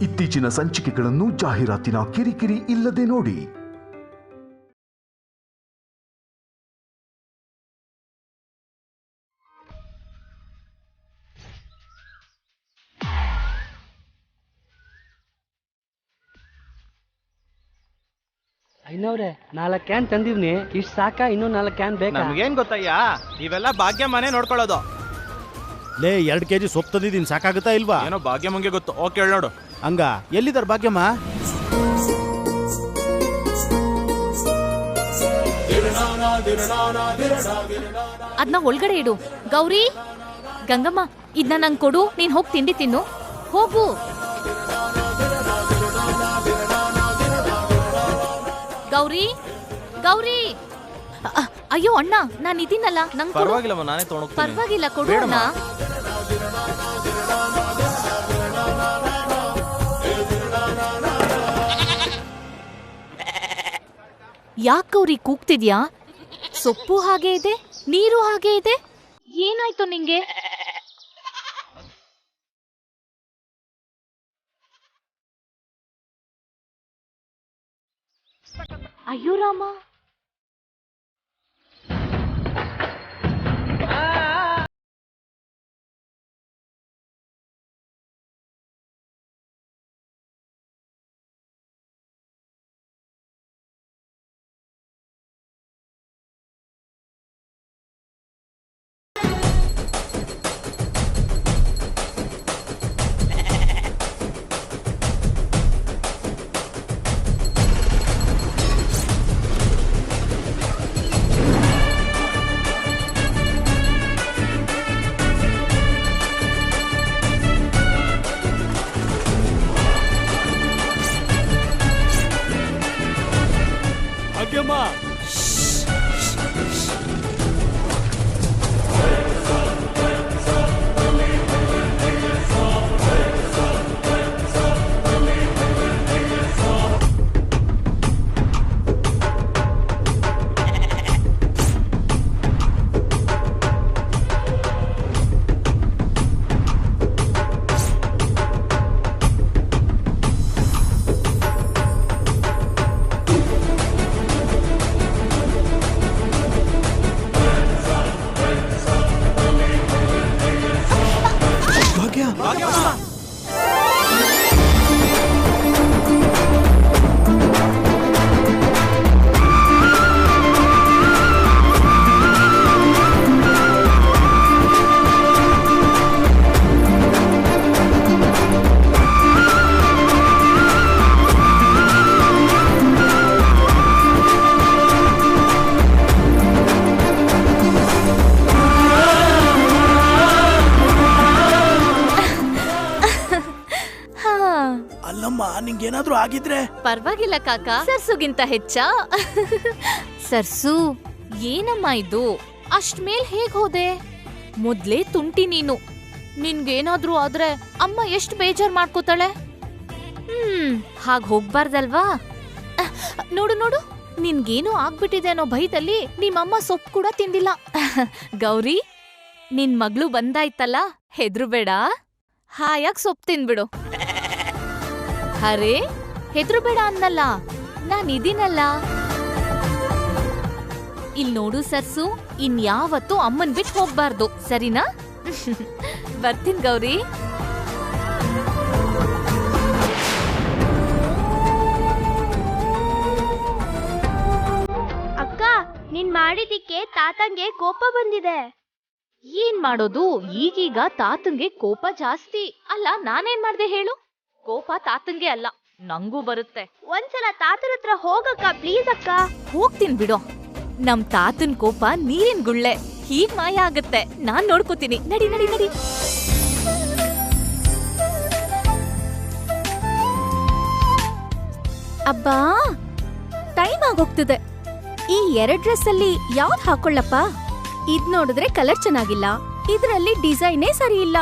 ಇತ್ತೀಚಿನ ಸಂಚಿಕೆಗಳನ್ನು ಜಾಹೀರಾತಿನ ಕಿರಿಕಿರಿ ಇಲ್ಲದೆ ನೋಡಿ. ಐನವ್ರೆ 4 ಕ್ಯಾನ್ ತಂದಿವ್ನಿ. ಇಷ್ಟು ಸಾಕ? ಇನ್ನೂ 4 ಕ್ಯಾನ್ ಬೇಕಾ? ನಮ್ಗೇನ್ ಗೊತ್ತಯ್ಯ, ಇವೆಲ್ಲ ಭಾಗ್ಯ ಮನೆ ನೋಡ್ಕೊಳ್ಳೋದು. ಲೇ 2 kg ಸೊಪ್ಪು ತಂದಿದ್ದೀನಿ, ಸಾಕಾಗುತ್ತಾ ಇಲ್ವಾ? ಏನೋ ಭಾಗ್ಯಮ್ಮಂಗೆ ಗೊತ್ತು. ಓಕೆ ಹೇಳಿ ನೋಡು. ಹಂಗ ಎಲ್ಲಿದಾರ ಭಾಗ್ಯಮ್ಮ? ಅದನ್ನ ಒಳಗಡೆ ಇಡು. ಗೌರಿ, ಗಂಗಮ್ಮ, ಇದನ್ನ ನಂಗೆ ಕೊಡು. ನೀನ್ ಹೋಗಿ ತಿಂಡಿ ತಿನ್ನು. ಹೋಗು. ಗೌರಿ, ಗೌರಿ. ಅಯ್ಯೋ ಅಣ್ಣ, ನಾನು ಇದೀನಲ್ಲ, ನಂಗೆ ಪರವಾಗಿಲ್ಲಮ್ಮ, ನಾನೇ ತಗೊಂಡು. ಪರವಾಗಿಲ್ಲ, ಕೊಡು ಅಣ್ಣ. ಯಾಕೆ ಗೌರಿ ಕೂಗ್ತಿದ್ಯಾ? ಸೊಪ್ಪು ಹಾಗೆ ಇದೆ, ನೀರು ಹಾಗೆ ಇದೆ. ಏನಾಯ್ತು ನಿಂಗೆ? ಅಯ್ಯೋ ರಾಮ. ಭಾಗ್ಯಮ್ಮ, ಅಲ್ಲಮ್ಮ, ನಿಂಗೇನಾದ್ರೂ ಆಗಿದ್ರೆ? ಪರವಾಗಿಲ್ಲ ಕಾಕ, ಸರ್ಸುಗಿಂತ ಹೆಚ್ಚಾ? ಸರ್ಸು, ಏನಮ್ಮ ಇದು? ಅಷ್ಟ್ ಮೇಲ್ ಹೇಗ್ ಹೋದೆ? ಮೊದ್ಲೇ ತುಂಟಿ ನೀನು. ನಿನ್ಗೇನಾದ್ರೂ ಆದ್ರೆ ಅಮ್ಮ ಎಷ್ಟ್ ಬೇಜಾರ್ ಮಾಡ್ಕೋತಾಳೆ. ಹಾಗ್ ಹೋಗ್ಬಾರ್ದಲ್ವಾ? ನೋಡು ನೋಡು, ನಿನ್ಗೇನೋ ಆಗ್ಬಿಟ್ಟಿದೆ ಅನ್ನೋ ಭಯದಲ್ಲಿ ನಿಮ್ಮಮ್ಮ ಸೊಪ್ಪು ಕೂಡ ತಿಂದಿಲ್ಲ. ಗೌರಿ, ನಿನ್ ಮಗಳು ಬಂದಾಯ್ತಲ್ಲ, ಹೆದ್ರು ಬೇಡ, ಹಾಯಾಗ್ ಸೊಪ್ಪು ತಿನ್ಬಿಡು. ಅರೆ, ಹೆದ್ರು ಬೇಡ ಅನ್ನಲ್ಲ, ನಾನಿದೀನಲ್ಲ. ಇಲ್ ನೋಡು ಸರ್ಸು, ಇನ್ಯಾವತ್ತೂ ಅಮ್ಮನ್ ಬಿಟ್ಟು ಹೋಗ್ಬಾರ್ದು, ಸರಿನಾ? ಬರ್ತೀನಿ ಗೌರಿ. ಅಕ್ಕ, ನೀನ್ ಮಾಡಿದಿಕ್ಕೆ ತಾತಂಗೆ ಕೋಪ ಬಂದಿದೆ. ಏನ್ ಮಾಡೋದು, ಈಗೀಗ ತಾತಂಗೆ ಕೋಪ ಜಾಸ್ತಿ. ಅಲ್ಲ, ನಾನೇನ್ ಮಾಡ್ದೆ ಹೇಳು? ಕೋಪ ತಾತಂಗೆ ಅಲ್ಲ, ನಂಗೂ ಬರುತ್ತೆ. ಒಂದ್ಸಲ ತಾತನ ಹತ್ರ ಹೋಗಕ್ಕ, ಪ್ಲೀಸ್ ಅಕ್ಕ. ಹೋಗ್ತೀನಿ ಬಿಡೋ. ನಮ್ ತಾತನ್ ಕೋಪ ನೀರಿನ ಗುಳ್ಳೆ, ಹೀಗ್ ಮಾಯ ಆಗತ್ತೆ. ನಾನ್ ನೋಡ್ಕೋತೀನಿ. ನಡಿ ನಡಿ ನಡಿ. ಅಬ್ಬಾ, ಟೈಮ್ ಆಗೋಗ್ತಿದೆ. ಈ 2 ಡ್ರೆಸ್ ಅಲ್ಲಿ ಯಾವ್ದು ಹಾಕೊಳ್ಳಪ್ಪ? ಇದ್ ನೋಡಿದ್ರೆ ಕಲರ್ ಚೆನ್ನಾಗಿಲ್ಲ, ಇದ್ರಲ್ಲಿ ಡಿಸೈನೇ ಸರಿ ಇಲ್ಲ.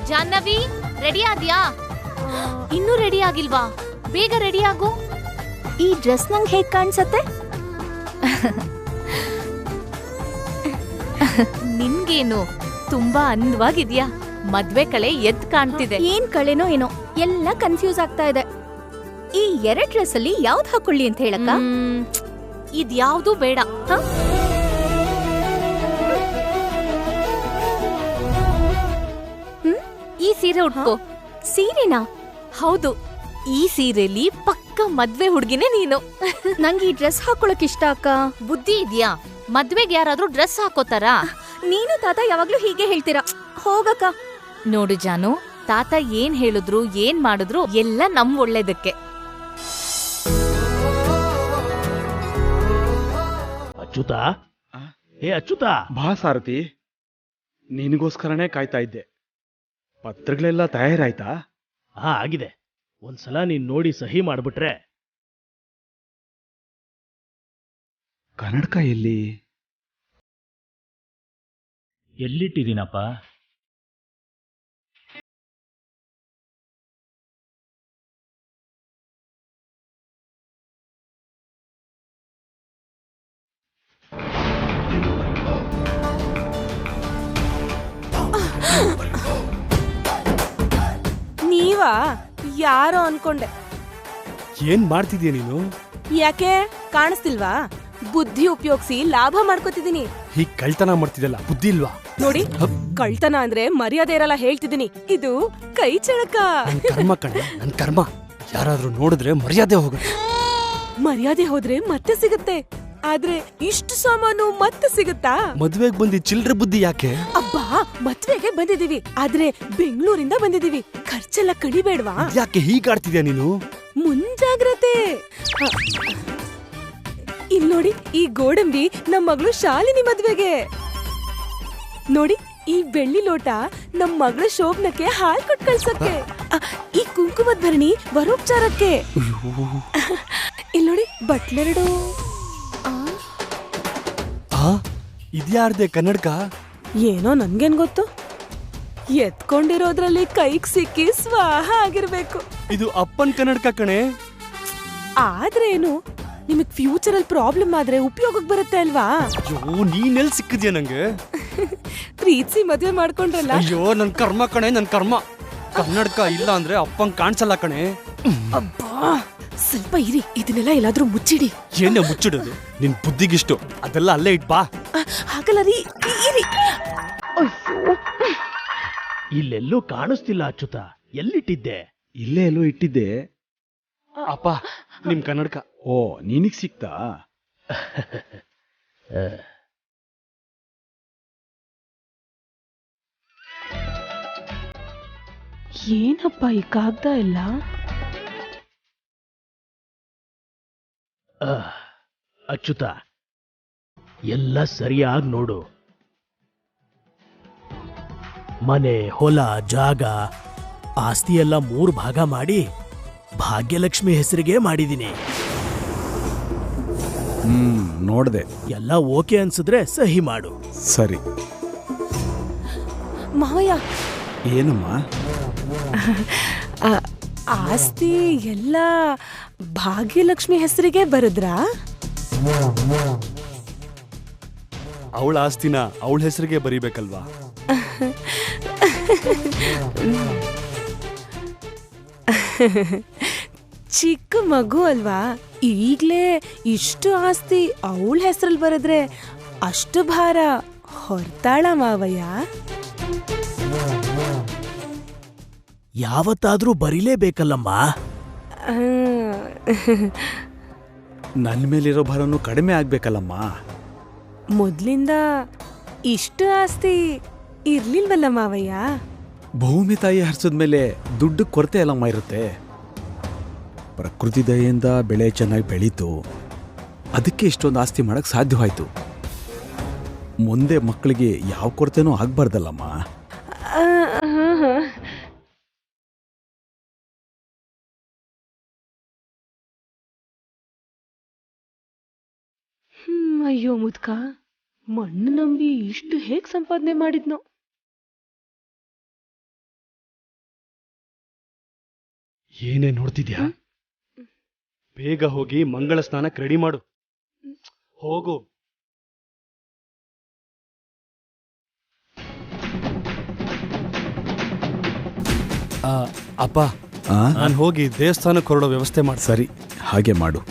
ಜಾಹ್ನವಿ, ರೆಡಿ ಆದ್ಯಾ? ಇನ್ನೂ ರೆಡಿ ಆಗಿಲ್ವಾ? ಬೇಗ ರೆಡಿ ಆಗು. ಈ ಡ್ರೆಸ್ ನಂಗೆ ಹೇಗ್ ಕಾಣಿಸತ್ತೆ? ನಿನ್ಗೇನು, ತುಂಬಾ ಅಂದವಾಗಿದ್ಯಾ. ಮದ್ವೆ ಕಳೆ ಎದ್ ಕಾಣ್ತಿದೆ. ಏನ್ ಕಳೆನೋ ಏನೋ ಎಲ್ಲ ಕನ್ಫ್ಯೂಸ್ ಆಗ್ತಾ ಇದೆ. ಈ 2 ಡ್ರೆಸ್ ಅಲ್ಲಿ ಯಾವ್ದು ಹಾಕೊಳ್ಳಿ ಅಂತ ಹೇಳಕ್ಕ? ಇದ್ಯಾವ್ದು ಬೇಡ. ಈ ಸೀರೆ ಉಟ್ಕೋ. ಸೀರೆನಾ? ಹೌದು, ಈ ಸೀರೆಲಿ ಪಕ್ಕ ಮದ್ವೆ ಹುಡ್ಗಿನೇ ನೀನು. ನಂಗೆ ಈ ಡ್ರೆಸ್ ಹಾಕೊಳಕ್ ಇಷ್ಟ ಅಕ್ಕ. ಬುದ್ಧಿ ಇದ್ಯಾ? ಮದ್ವೆಗೆ ಯಾರಾದ್ರೂ ಡ್ರೆಸ್ ಹಾಕೋತಾರ? ನೀನು ತಾತ ಯಾವಾಗ್ಲೂ ಹೀಗೆ ಹೇಳ್ತೀರಾ. ಹೋಗಕ್ಕ. ನೋಡು ಜಾನು, ತಾತ ಏನ್ ಹೇಳಿದ್ರು ಏನ್ ಮಾಡಿದ್ರು ಎಲ್ಲ ನಮ್ ಒಳ್ಳೇದಕ್ಕೆ. ಅಚ್ಯುತ, ಏ ಅಚ್ಯುತ, ಬಾ ಸಾರಥಿ, ನಿನಗೋಸ್ಕರನೇ ಕಾಯ್ತಾ ಇದ್ದೆ. ಪತ್ರಗಳೆಲ್ಲ ತಯಾರಾಯ್ತಾ? ಆಗಿದೆ. ಒಂದ್ಸಲ ನೀನ್ ನೋಡಿ ಸಹಿ ಮಾಡ್ಬಿಟ್ರೆ. ಕನ್ನಡಕ ಎಲ್ಲಿ? ಎಲ್ಲಿಟ್ಟಿದ್ದೀನಪ್ಪ? ನೀವಾ? ಯಾರೋ ಅನ್ಕೊಂಡೆ. ಏನ್ ಮಾಡ್ತಿದ್ಯಾ ನೀನು? ಯಾಕೆ ಕಾಣಿಸ್ತಿಲ್ವಾ? ಬುದ್ಧಿ ಉಪಯೋಗಿಸಿ ಲಾಭ ಮಾಡ್ಕೋತಿದೀನಿ. ಹೀಗ್ ಕಳ್ತನ ಮಾಡ್ತಿದ್ದಲ್ಲ, ಬುದ್ಧಿ ಇಲ್ವಾ? ನೋಡಿ, ಕಳ್ತನ ಅಂದ್ರೆ ಮರ್ಯಾದೆ ಇರಲ್ಲ ಹೇಳ್ತಿದೀನಿ. ಇದು ಕೈ ಚಳಕ. ನನ್ ಕರ್ಮ ಕಣೆ, ನನ್ ಕರ್ಮ. ಯಾರಾದ್ರೂ ನೋಡಿದ್ರೆ ಮರ್ಯಾದೆ ಹೋಗುತ್ತೆ. ಮರ್ಯಾದೆ ಹೋದ್ರೆ ಮತ್ತೆ ಸಿಗುತ್ತೆ, ಆದ್ರೆ ಇಷ್ಟು ಸಾಮಾನು ಮತ್ತೆ ಸಿಗುತ್ತಾ? ಮದ್ವೆಗ್ ಬಂದಿ ಚಿಲ್ಡ್ರ ಬುದ್ಧಿ ಯಾಕೆ? ಅಬ್ಬಾ, ಮದ್ವೆಗೆ ಬಂದಿದೀವಿ, ಆದ್ರೆ ಬೆಂಗಳೂರಿಂದ ಬಂದಿದೀವಿ. ಖರ್ಚೆಲ್ಲ ಕಡಿಬೇಡ್ವಾ? ಯಾಕೆ ಹೀಗಾಡ್ತಿದ್ಯಾ ನೀನು? ಮುಂಜಾಗ್ರತೆ. ಇಲ್ ನೋಡಿ, ಈ ಗೋಡಂಬಿ ನಮ್ ಮಗಳು ಶಾಲಿನಿ ಮದ್ವೆಗೆ. ನೋಡಿ, ಈ ಬೆಳ್ಳಿ ಲೋಟ ನಮ್ ಮಗಳ ಶೋಭನಕ್ಕೆ ಹಾಲ್ ಕೊಟ್ಟು ಕಳ್ಸಕ್ಕೆ. ಈ ಕುಂಕುಮದ ಭರಣಿ ವರೋಪಚಾರಕ್ಕೆ. ಇಲ್ ನೋಡಿ, ಬಟ್ಲೆರಡು. ಇದ್ಯಾರ್ದೆ ಕನ್ನಡಕ? ಏನೋ ನನ್ಗೇನ್ ಗೊತ್ತು. ಎತ್ಕೊಂಡಿರೋದ್ರಲ್ಲಿ ಕೈಗ್ ಸಿಕ್ಕಿ ಸ್ವಾಹ ಆಗಿರ್ಬೇಕು. ಇದು ಅಪ್ಪನ್ ಕನ್ನಡಕ ಕಣೆ. ಆದ್ರೇನು, ನಿಮಗ್ ಫ್ಯೂಚರ್ ಅಲ್ಲಿ ಪ್ರಾಬ್ಲಮ್ ಆದ್ರೆ ಉಪಯೋಗಕ್ಕೆ ಬರುತ್ತೆ ಅಲ್ವಾ? ಅಯ್ಯೋ, ನೀನೆಲ್ ಸಿಕ್ಕಿದ್ಯಾ ನಂಗೆ? ಪ್ರೀತಿಸಿ ಮದ್ವೆ ಮಾಡ್ಕೊಂಡ್ರಲ್ಲ. ಅಯ್ಯೋ, ನನ್ ಕರ್ಮ ಕಣೆ, ನನ್ ಕರ್ಮ. ಕನ್ನಡಕ ಇಲ್ಲ ಅಂದ್ರೆ ಅಪ್ಪಂಗ್ ಕಾಣಿಸಲ್ಲ ಕಣೆ. ಅಬ್ಬಾ, ಸ್ವಲ್ಪ ಇರಿ, ಇದನ್ನೆಲ್ಲ ಎಲ್ಲಾದ್ರೂ ಮುಚ್ಚಿಡಿ. ಏನೇ ಮುಚ್ಚಿಡೋದು? ನಿನ್ ಬುದ್ಧಿಗಿಷ್ಟು, ಅದೆಲ್ಲ ಅಲ್ಲೇ ಇಟ್ ಬಾ. ಹಾಗಲ್ಲ ರೀ, ಇರಿ. ಅಯ್ಯೋ, ಇಲ್ಲೆಲ್ಲೂ ಕಾಣಿಸ್ತಿಲ್ಲ ಅಚ್ಯುತ. ಎಲ್ಲಿಟ್ಟಿದ್ದೆ? ಇಲ್ಲೇ ಎಲ್ಲೋ ಇಟ್ಟಿದ್ದೆ. ಅಪ್ಪ, ನಿಮ್ ಕನ್ನಡಕ. ಓ, ನಿನಗ್ ಸಿಕ್ತಾ? ಏನಪ್ಪ ಈ ಕಾಗ್ದ ಎಲ್ಲ? ಅಚ್ಯುತ, ಎಲ್ಲ ಸರಿಯಾಗಿ ನೋಡು. ಮನೆ, ಹೊಲ, ಜಾಗ, ಆಸ್ತಿ ಎಲ್ಲ 3 ಭಾಗ ಮಾಡಿ ಭಾಗ್ಯಲಕ್ಷ್ಮಿ ಹೆಸರಿಗೆ ಮಾಡಿದೀನಿ. ನೋಡ್ದೆ. ಎಲ್ಲ ಓಕೆ ಅನ್ಸಿದ್ರೆ ಸಹಿ ಮಾಡು. ಸರಿ. ಮಾವಯ್ಯ, ಏನಮ್ಮ? ಆಸ್ತಿ ಎಲ್ಲ ಭಾಗ್ಯಲಕ್ಷ್ಮಿ ಹೆಸರಿಗೆ ಬರದ್ರಾ? ಅವಳ ಆಸ್ತಿನ ಅವಳ ಹೆಸರಿಗೆ ಬರೀಬೇಕಲ್ವಾ? ಚಿಕ್ಕ ಮಗು ಅಲ್ವಾ, ಈಗ್ಲೇ ಇಷ್ಟು ಆಸ್ತಿ ಅವಳ ಹೆಸರಲ್ಲಿ ಬರದ್ರೆ ಅಷ್ಟು ಭಾರ ಹೊರ್ತಾಳ ಮಾವಯ್ಯ? ಯಾವತ್ತಾದ್ರೂ ಬರೀಲೇಬೇಕಲ್ಲಮ್ಮ. ನನ್ ಮೇಲಿರೋ ಭಾರನು ಕಡಿಮೆ ಆಗ್ಬೇಕಲ್ಲಮ್ಮ. ಮೊದ್ಲಿಂದ ಇಷ್ಟು ಆಸ್ತಿ ಇರ್ಲಿಲ್ವಲ್ಲ ಮಾವಯ್ಯ? ಭೂಮಿ ತಾಯಿ ಹರಿಸಿದ್ಮೇಲೆ ದುಡ್ಡು ಕೊರತೆ ಎಲ್ಲಮ್ಮ ಇರುತ್ತೆ. ಪ್ರಕೃತಿ ದಯೆಯಿಂದ ಬೆಳೆ ಚೆನ್ನಾಗಿ ಬೆಳೀತು, ಅದಕ್ಕೆ ಇಷ್ಟೊಂದು ಆಸ್ತಿ ಮಾಡಕ್ ಸಾಧ್ಯವಾಯ್ತು. ಮುಂದೆ ಮಕ್ಕಳಿಗೆ ಯಾವ ಕೊರತೆನೂ ಆಗ್ಬಾರ್ದಲ್ಲಮ್ಮ. ಅಯ್ಯೋ ಮುದ್ಕ, ಮಣ್ಣು ನಂಬಿ ಇಷ್ಟು ಹೇಗ್ ಸಂಪಾದನೆ ಮಾಡಿದ್ನೋ? ಏನೇ ನೋಡ್ತಿದ್ಯಾ? ಬೇಗ ಹೋಗಿ ಮಂಗಳ ಸ್ನಾನಕ್ಕೆ ರೆಡಿ ಮಾಡು. ಹೋಗು. ಅಪ್ಪ ಆ? ನಾನು ಹೋಗಿ ದೇವಸ್ಥಾನಕ್ಕೆ ಹೊರಡೋ ವ್ಯವಸ್ಥೆ ಮಾಡಿ. ಸರಿ, ಹಾಗೆ ಮಾಡು.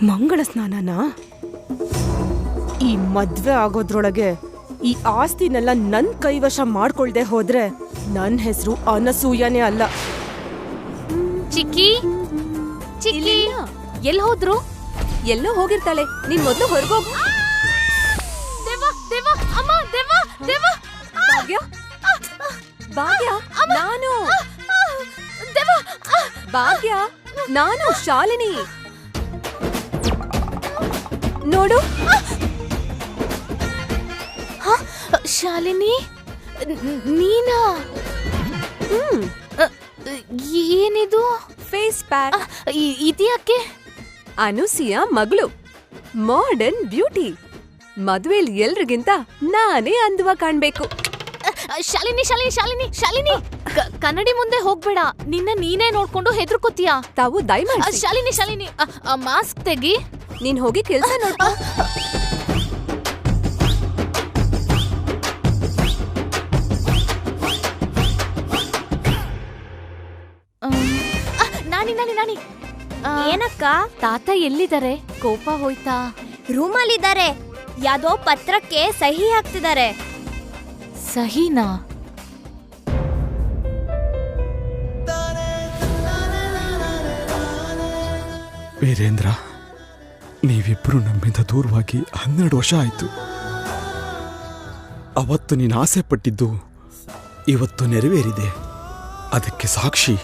ಮಂಗಳ ಸ್ನಾನನ ಈ ಮದ್ವೆ ಆಗೋದ್ರೊಳಗೆ ಈ ಆಸ್ತಿನೆಲ್ಲ ನನ್ ಕೈವಶ ಮಾಡ್ಕೊಳ್ದೆ ಹೋದ್ರೆ ನನ್ ಹೆಸರು ಅನಸೂಯನೇ ಅಲ್ಲ. ಚಿಕ್ಕಿ ಚಿಕ್ಕಿ ಎಲ್ಲಿ ಹೋದ್ರು? ಎಲ್ಲೋ ಹೋಗಿರ್ತಾಳೆ. ನೀನ್ ಮೊದ್ಲು ಹೊರಗೋಗು. ದೇವ ದೇವ ಅಮ್ಮ ದೇವ ದೇವ ಭಾಗ್ಯ ಭಾಗ್ಯ ನಾನು ದೇವ ಭಾಗ್ಯ ನಾನು ಶಾಲಿನಿ. ನೋಡು. ಶಾಲಿನಿ ನೀನಾ? ಏನಿದು? Face pack. ಇದ್ಯಾಕೆ? ಅನುಸಿಯ ಮಗಳು, ಮಾಡರ್ನ್ ಬ್ಯೂಟಿ. ಮದ್ವೆಲ್ ಎಲ್ರಿಗಿಂತ ನಾನೇ ಅಂದವಾಗಿ ಕಾಣ್ಬೇಕು. ಶಾಲಿನಿ ಶಾಲಿನಿ ಶಾಲಿನಿ ಶಾಲಿನಿ ಕನ್ನಡಿ ಮುಂದೆ ಹೋಗ್ಬೇಡ. ನಿನ್ನ ನೀನೇ ನೋಡ್ಕೊಂಡು ಹೆದರ್ಕೋತೀಯ. ತಾವು ದಯಮಾಡಿ ಶಾಲಿನಿ ಶಾಲಿನಿ ಮಾಸ್ಕ್ ತೆಗಿ. ನೀನ್ ಹೋಗಿ ಕೆಲ್ಸ ನೋಡ್ಕೋ. ನಾನಿ ನಾನಿ ನಾನಿ ಏನಕ್ಕ? ತಾತ ಎಲ್ಲಿದ್ದಾರೆ? ಕೋಪ ಹೋಯ್ತಾ? ರೂಮಲ್ಲಿದ್ದಾರೆ. ಯಾವ್ದೋ ಪತ್ರಕ್ಕೆ ಸಹಿ ಹಾಕ್ತಿದ್ದಾರೆ. ಸಹಿನಾ? ವೀರೇಂದ್ರ, ನೀವಿಬ್ರು ನಮ್ಮಿಂದ ದೂರವಾಗಿ 12 ವರ್ಷ ಆಯ್ತು. ಅವತ್ತು ನೀನು ಆಸೆ ಪಟ್ಟಿದ್ದು ಇವತ್ತು ನೆರವೇರಿದೆ. ಅದಕ್ಕೆ ಸಾಕ್ಷಿ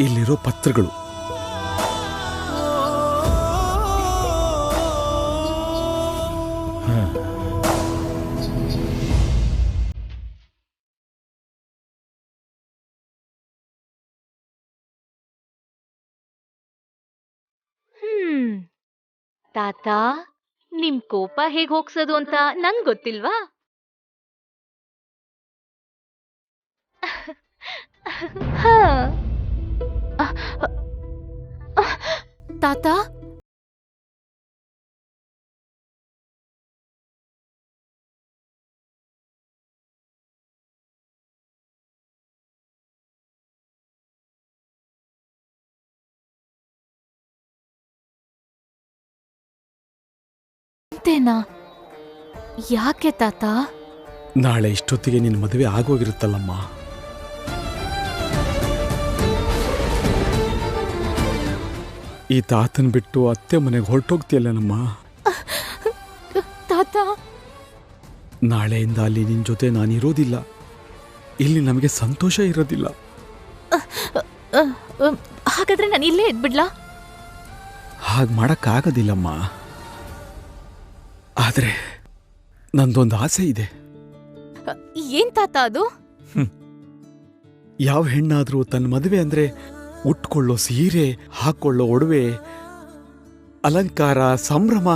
ಇಲ್ಲಿರೋ ಪತ್ರಗಳು. ತಾತ, ನಿಮ್ ಕೋಪ ಹೇಗ್ ಹೋಗ್ಸೋದು ಅಂತ ನಂಗ್ ಗೊತ್ತಿಲ್ವಾ? ತಾತ, ಅಂತೇನಾ? ಯಾಕೆ ತಾತ? ನಾಳೆ ಇಷ್ಟೊತ್ತಿಗೆ ನಿನ್ನ ಮದುವೆ ಆಗೋಗಿರುತ್ತಲ್ಲಮ್ಮ. ಈ ತಾತನ್ ಬಿಟ್ಟು ಅತ್ತೆ ಮನೆಗೆ ಹೊರಟೋಗ್ತೀಯಲ್ಲನಮ್ಮ. ತಾತ, ನಾಳೆಯಿಂದ ಅಲ್ಲಿ ನಿನ್ನ ಜೊತೆ ನಾನಿರೋದಿಲ್ಲ. ಇಲ್ಲಿ ನಮಗೆ ಸಂತೋಷ ಇರೋದಿಲ್ಲ. ಹಾಗಾದ್ರೆ ನಾನು ಇಲ್ಲೇ ಇದ್ಬಿಡ್ಲಾ? ಹಾಗೆ ಮಾಡೋಕ್ಕಾಗೋದಿಲ್ಲಮ್ಮ. ಆದರೆ ನಂದೊಂದು ಆಸೆ ಇದೆ. ಏನ್ ತಾತ ಅದು? ಯಾವ ಹೆಣ್ಣಾದ್ರೂ ತನ್ನ ಮದುವೆ ಅಂದ್ರೆ ಉಟ್ಕೊಳ್ಳೋ ಸೀರೆ, ಹಾಕೊಳ್ಳೋ ಒಡವೆ, ಅಲಂಕಾರ, ಸಂಭ್ರಮ,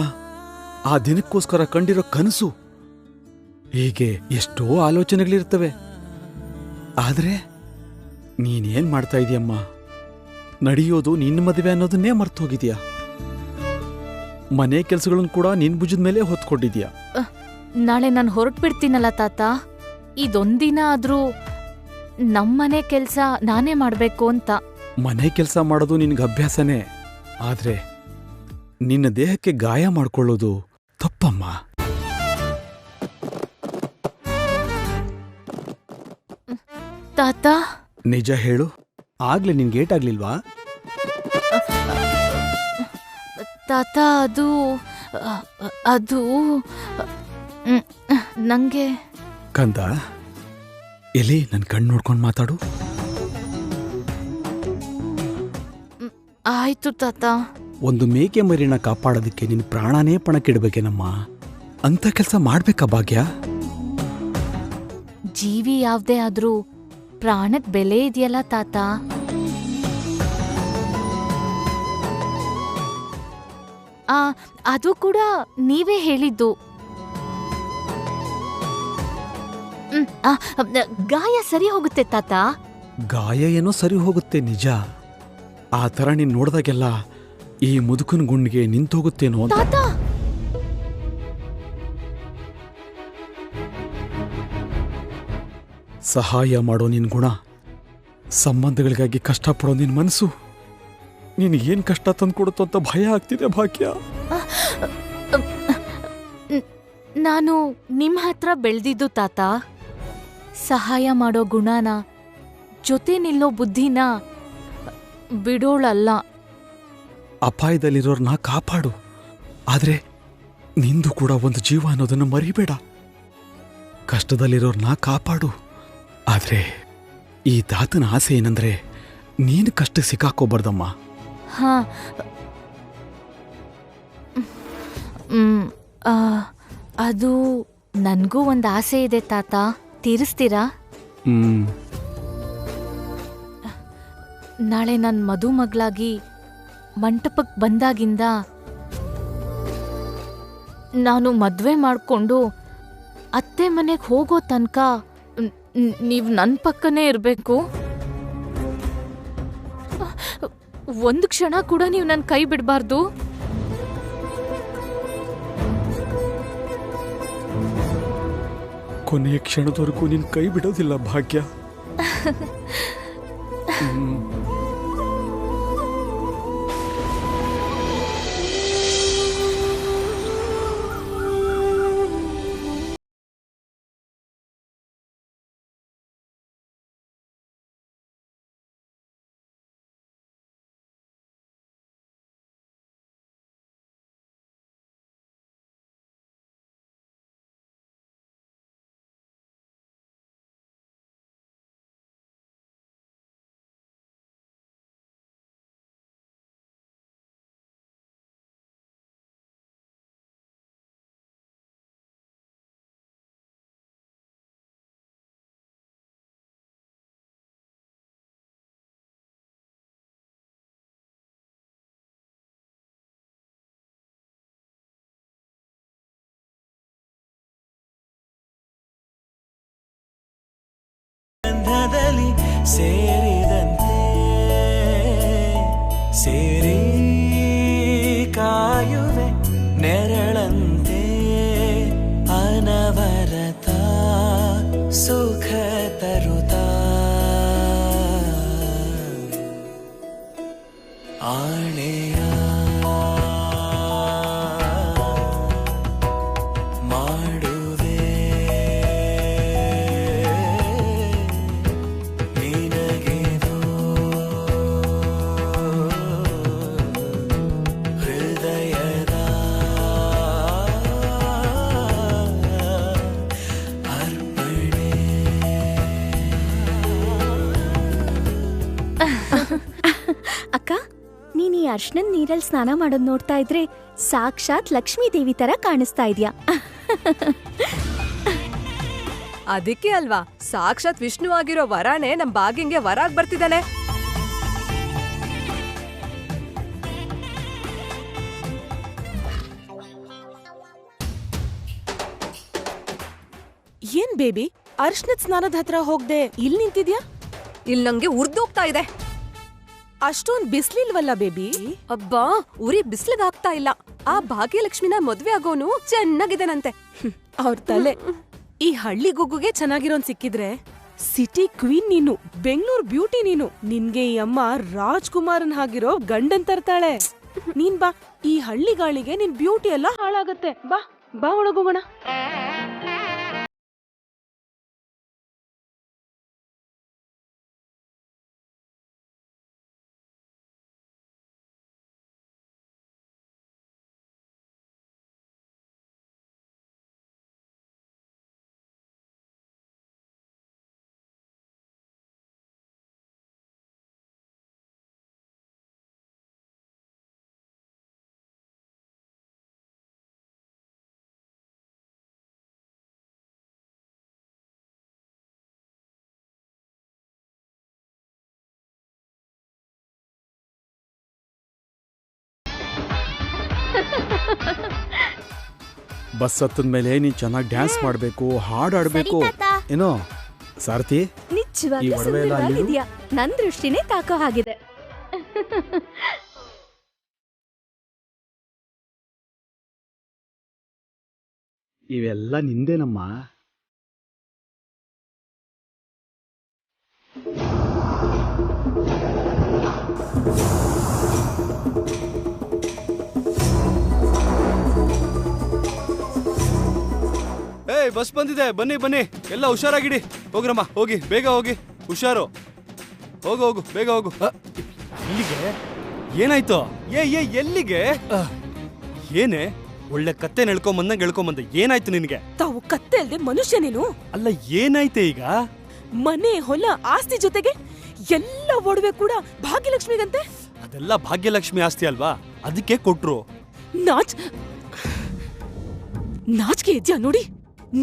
ಆ ದಿನಕ್ಕೋಸ್ಕರ ಕಂಡಿರೋ ಕನಸು, ಹೀಗೆ ಎಷ್ಟೋ ಆಲೋಚನೆಗಳಿರ್ತವೆ. ಆದ್ರೆ ನೀನೇನ್ ಮಾಡ್ತಾ ಇದೀಯಮ್ಮ? ನಡೆಯೋದು ನಿನ್ನ ಮದುವೆ ಅನ್ನೋದನ್ನೇ ಮರ್ತೋಗಿದ್ಯಾ. ಮನೆ ಕೆಲಸಗಳನ್ನು ಕೂಡ ನಿನ್ ಭುಜದ ಮೇಲೆ ಹೊತ್ಕೊಂಡಿದ್ಯಾ. ನಾಳೆ ನಾನು ಹೊರಟ್ಬಿಡ್ತೀನಲ್ಲ ತಾತ. ಇದೊಂದಿನ ಆದ್ರೂ ನಮ್ಮನೆ ಕೆಲ್ಸ ನಾನೇ ಮಾಡ್ಬೇಕು ಅಂತ. ಮನೆ ಕೆಲಸ ಮಾಡೋದು ನಿನ್ಗೆ ಅಭ್ಯಾಸನೇ. ಆದ್ರೆ ನಿನ್ನ ದೇಹಕ್ಕೆ ಗಾಯ ಮಾಡ್ಕೊಳ್ಳೋದು ತಪ್ಪಮ್ಮ. ತಾತ, ನಿಜ ಹೇಳು. ಆಗ್ಲೇ ನಿನ್ ಗೇಟ್ ಆಗ್ಲಿಲ್ವಾ? ತಾತ, ಅದು ಅದು ನಂಗೆ. ಕಂದ, ಎಲ್ಲಿ ನನ್ನ ಕಣ್ಣು ನೋಡ್ಕೊಂಡು ಮಾತಾಡು. ಆಯ್ತು ತಾತ. ಒಂದು ಮೇಕೆ ಮರಿನ ಕಾಪಾಡೋದಕ್ಕೆ ನಿನ್ನ ಪ್ರಾಣನೇ ಪಣಕ್ಕಿಡ್ಬೇಕೇನಮ್ಮ. ಅಂತ ಕೆಲಸ ಮಾಡ್ಬೇಕಾ ಭಾಗ್ಯ? ಜೀವಿ ಯಾವ್ದೇ ಆದ್ರೂ ಪ್ರಾಣಕ್ ಬೆಲೆ ಇದೆಯಲ್ಲ ತಾತ. ಅದು ಕೂಡ ನೀವೇ ಹೇಳಿದ್ದು. ಗಾಯ ಸರಿ ಹೋಗುತ್ತೆ ತಾತ. ಗಾಯ ಏನೋ ಸರಿ ಹೋಗುತ್ತೆ ನಿಜ. ಆ ಥರ ನೀನು ನೋಡ್ದಾಗೆಲ್ಲ ಈ ಮುದುಕನ ಗುಂಡಿಗೆ ನಿಂತೋಗುತ್ತೇನೋ ಅಂತ. ತಾತ, ಸಹಾಯ ಮಾಡೋ ನಿನ್ ಗುಣ, ಸಂಬಂಧಗಳಿಗಾಗಿ ಕಷ್ಟಪಡೋ ನಿನ್ ಮನಸ್ಸು ನಿನಗೇನ್ ಕಷ್ಟ ತಂದ್ಕೊಡುತ್ತೋ ಅಂತ ಭಯ ಆಗ್ತಿದೆ ಭಾಗ್ಯ. ನಾನು ನಿಮ್ ಹತ್ರ ಬೆಳ್ದಿದ್ದು ತಾತ. ಸಹಾಯ ಮಾಡೋ ಗುಣನ, ಜೊತೆ ನಿಲ್ಲೋ ಬುದ್ಧಿನ ಬಿಡೋಳಲ್ಲ. ಅಪಾಯದಲ್ಲಿರೋರ್ನ ಕಾಪಾಡು, ಆದ್ರೆ ನಿಂದು ಕೂಡ ಒಂದು ಜೀವ ಅನ್ನೋದನ್ನ ಮರಿಬೇಡ. ಕಷ್ಟದಲ್ಲಿರೋರ್ನ ಕಾಪಾಡು, ಆದ್ರೆ ಈ ತಾತನ ಆಸೆ ಏನಂದ್ರೆ ನೀನು ಕಷ್ಟ ಸಿಕ್ಕಾಕೋಬಾರ್ದಮ್ಮ. ಹಾ, ಅದು ನನ್ಗೂ ಒಂದು ಆಸೆ ಇದೆ ತಾತ. ತೀರಿಸ್ತೀರಾ? ನಾಳೆ ನನ್ನ ಮದುಮಗಳಾಗಿ ಮಂಟಪಕ್ಕೆ ಬಂದಾಗಿಂದ ನಾನು ಮದ್ವೆ ಮಾಡ್ಕೊಂಡು ಅತ್ತೆ ಮನೆಗೆ ಹೋಗೋ ತನಕ ನೀವು ನನ್ನ ಪಕ್ಕನೇ ಇರಬೇಕು. ಒಂದು ಕ್ಷಣ ಕೂಡ ನೀವು ನನ್ನ ಕೈ ಬಿಡಬಾರ್ದು. ಕೊನೆಯ ಕ್ಷಣದವರೆಗೂ ನಿನ್ ಕೈ ಬಿಡೋದಿಲ್ಲ ಭಾಗ್ಯ. ಸೇರಿದಂತೆ ಸೇರಿ ಕಾಯುವೆ ನೆರಳಂತೆ ಅನವರತ ಸುಖ ತರುತ್ತಾ ಆಣೆಯ ಅಕ್ಕ, ನೀನ್ ಈ ಅರ್ಶನನ್ ನೀರಲ್ಲಿ ಸ್ನಾನ ಮಾಡೋದ್ ನೋಡ್ತಾ ಇದ್ರೆ ಸಾಕ್ಷಾತ್ ಲಕ್ಷ್ಮೀ ದೇವಿ ತರ ಕಾಣಿಸ್ತಾ ಇದ್ಯಾ. ಅದಕ್ಕೆ ಅಲ್ವಾ ಸಾಕ್ಷಾತ್ ವಿಷ್ಣು ಆಗಿರೋ ವರಾನೇ ನಮ್ ಭಾಗ್ಯಂಗೆ ವರಾಗ್ ಬರ್ತಿದ್ದಾನೆ. ಏನ್ ಬೇಬಿ, ಅರ್ಶನದ ಸ್ನಾನದ ಹತ್ರ ಹೋಗ್ದೆ ಇಲ್ಲಿ ನಿಂತಿದ್ಯಾ? ಇಲ್ಲಿ ನಂಗೆ ಉರ್ದೋಗ್ತಾ ಇದೆ. ಅಷ್ಟೊಂದ್ ಬಿಸ್ಲಿಲ್ವಲ್ಲ ಬೇಬಿ? ಅಬ್ಬಾ, ಉರಿ ಬಿಸ್ಲಿಗಾಗ್ತಾ ಇಲ್ಲ. ಆ ಭಾಗ್ಯಲಕ್ಷ್ಮಿನ ಮದ್ವೆ ಆಗೋನು ಚೆನ್ನಾಗಿದ್ದಾನಂತೆ. ಅವ್ರ ತಲೆ ಈ ಹಳ್ಳಿ ಗುಗ್ಗುಗೆ ಚೆನ್ನಾಗಿರೋನ್ ಸಿಕ್ಕಿದ್ರೆ ಸಿಟಿ ಕ್ವೀನ್ ನೀನು, ಬೆಂಗಳೂರು ಬ್ಯೂಟಿ ನೀನು. ನಿನ್ಗೆ ಈ ಅಮ್ಮ ರಾಜ್ಕುಮಾರನ್ ಹಾಗಿರೋ ಗಂಡನ್ ತರ್ತಾಳೆ. ನೀನ್ ಬಾ, ಈ ಹಳ್ಳಿ ಗಾಳಿಗೆ ನಿನ್ ಬ್ಯೂಟಿ ಎಲ್ಲ ಹಾಳಾಗತ್ತೆ. ಬಾ ಬಾ ಒಳಗೋಗೋಣ. ಬಸ್ ಹತ್ತದ ಮೇಲೆ ನೀನ್ ಚೆನ್ನಾಗಿ ಡ್ಯಾನ್ಸ್ ಮಾಡ್ಬೇಕು, ಹಾಡಾಡ್ಬೇಕು. ಏನೋ ಸಾರಥಿ, ನಿಜವಾಗ್ಲೂ ಸುಂದರವಾಗಿದ್ಯಾ. ನನ್ ದೃಷ್ಟಿನೇ ತಾಕೋ ಹಾಗಿದೆ. ಇವೆಲ್ಲ ನಿಂದೇನಮ್ಮ. ಏಯ್ ಬಸ್ ಬಂದಿದೆ, ಬನ್ನಿ ಬನ್ನಿ, ಎಲ್ಲ ಹುಷಾರಾಗಿಡಿ. ಹೋಗ್ರಮ್ಮ, ಹೋಗಿ ಬೇಗ ಹೋಗಿ, ಹುಷಾರು. ಹೋಗು ಹೋಗು, ಬೇಗ ಹೋಗು. ಇಲ್ಲಿಗೆ ಏನಾಯ್ತು? ಎಲ್ಲಿಗೆ? ಏನೇ ಒಳ್ಳೆ ಕತ್ತೆ ನೆಳ್ಕೊಂಬಂದಂಗೆ ಎಳ್ಕೊಂಬಂದೆ, ಏನಾಯ್ತು ನಿನಗೆ? ತಾವು ಕತ್ತೆ ಅಲ್ದೆ ಮನುಷ್ಯ ನೀನು. ಅಲ್ಲ ಏನಾಯ್ತೆ ಈಗ? ಮನೆ ಹೊಲ ಆಸ್ತಿ ಜೊತೆಗೆ ಎಲ್ಲ ಒಡವೆ ಕೂಡ ಭಾಗ್ಯಲಕ್ಷ್ಮಿಗಂತೆ. ಅದೆಲ್ಲ ಭಾಗ್ಯಲಕ್ಷ್ಮಿ ಆಸ್ತಿ ಅಲ್ವಾ, ಅದಕ್ಕೆ ಕೊಟ್ರು. ನಾಚಿಕೆ ಇದ್ಯಾ ನೋಡಿ?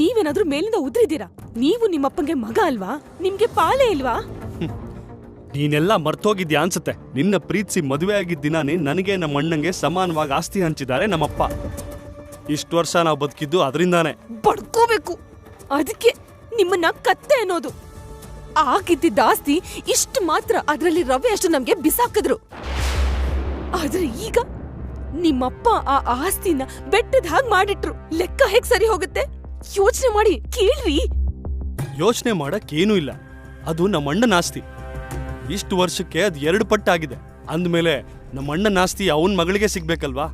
ನೀವೇನಾದ್ರೂ ಮೇಲಿಂದ ಉದ್ರಿದ್ದೀರಾ? ನೀವು ನಿಮ್ಮಪ್ಪಂಗೆ ಮಗ ಅಲ್ವಾ? ನಿಮ್ಗೆ ಪಾಲೇ ಇಲ್ವಾ? ನೀನೆಲ್ಲ ಮರ್ತೋಗಿದ್ಯಾ ಅನ್ಸುತ್ತೆ. ನಿನ್ನ ಪ್ರೀತಿಸಿ ಮದುವೆ ಆಗಿದ್ದ ದಿನಾನೇ ನನಗೆ ನಮ್ಮ ಅಣ್ಣಂಗೆ ಸಮಾನವಾಗಿ ಆಸ್ತಿ ಹಂಚಿದ್ದಾರೆ ನಮ್ಮಪ್ಪ. ಇಷ್ಟು ವರ್ಷ ನಾವು ಬದುಕಿದ್ದು ಅದರಿಂದಾನೆ. ಬಡ್ಕೋಬೇಕು, ಅದಕ್ಕೆ ನಿಮ್ಮನ್ನ ಕತ್ತೆ ಅನ್ನೋದು. ಆಗಿದ್ದ ಆಸ್ತಿ ಇಷ್ಟು ಮಾತ್ರ, ಅದರಲ್ಲಿ ರವೆ ಅಷ್ಟು ನಮ್ಗೆ ಬಿಸಾಕಿದ್ರು. ಆದ್ರೆ ಈಗ ನಿಮ್ಮಪ್ಪ ಆ ಆಸ್ತಿನ ಬೆಟ್ಟದ ಹಾಗೆ ಮಾಡಿಟ್ರು. ಲೆಕ್ಕ ಹೇಗ್ ಸರಿ ಹೋಗುತ್ತೆ? ಯೋಚನೆ ಮಾಡಿ ಕೇಳ್ರಿ. ಯೋಚನೆ ಮಾಡಕ್ಕೇನೂ ಇಲ್ಲ, ಅದು ನಮ್ಮ ಅಣ್ಣನ ಆಸ್ತಿ. ಇಷ್ಟು ವರ್ಷಕ್ಕೆ ಅದು 2 ಪಟ್ಟಾಗಿದೆ ಅಂದ್ಮೇಲೆ ನಮ್ಮ ಅಣ್ಣನ ಆಸ್ತಿ ಅವನ್ ಮಗಳಿಗೆ ಸಿಗ್ಬೇಕಲ್ವಾ?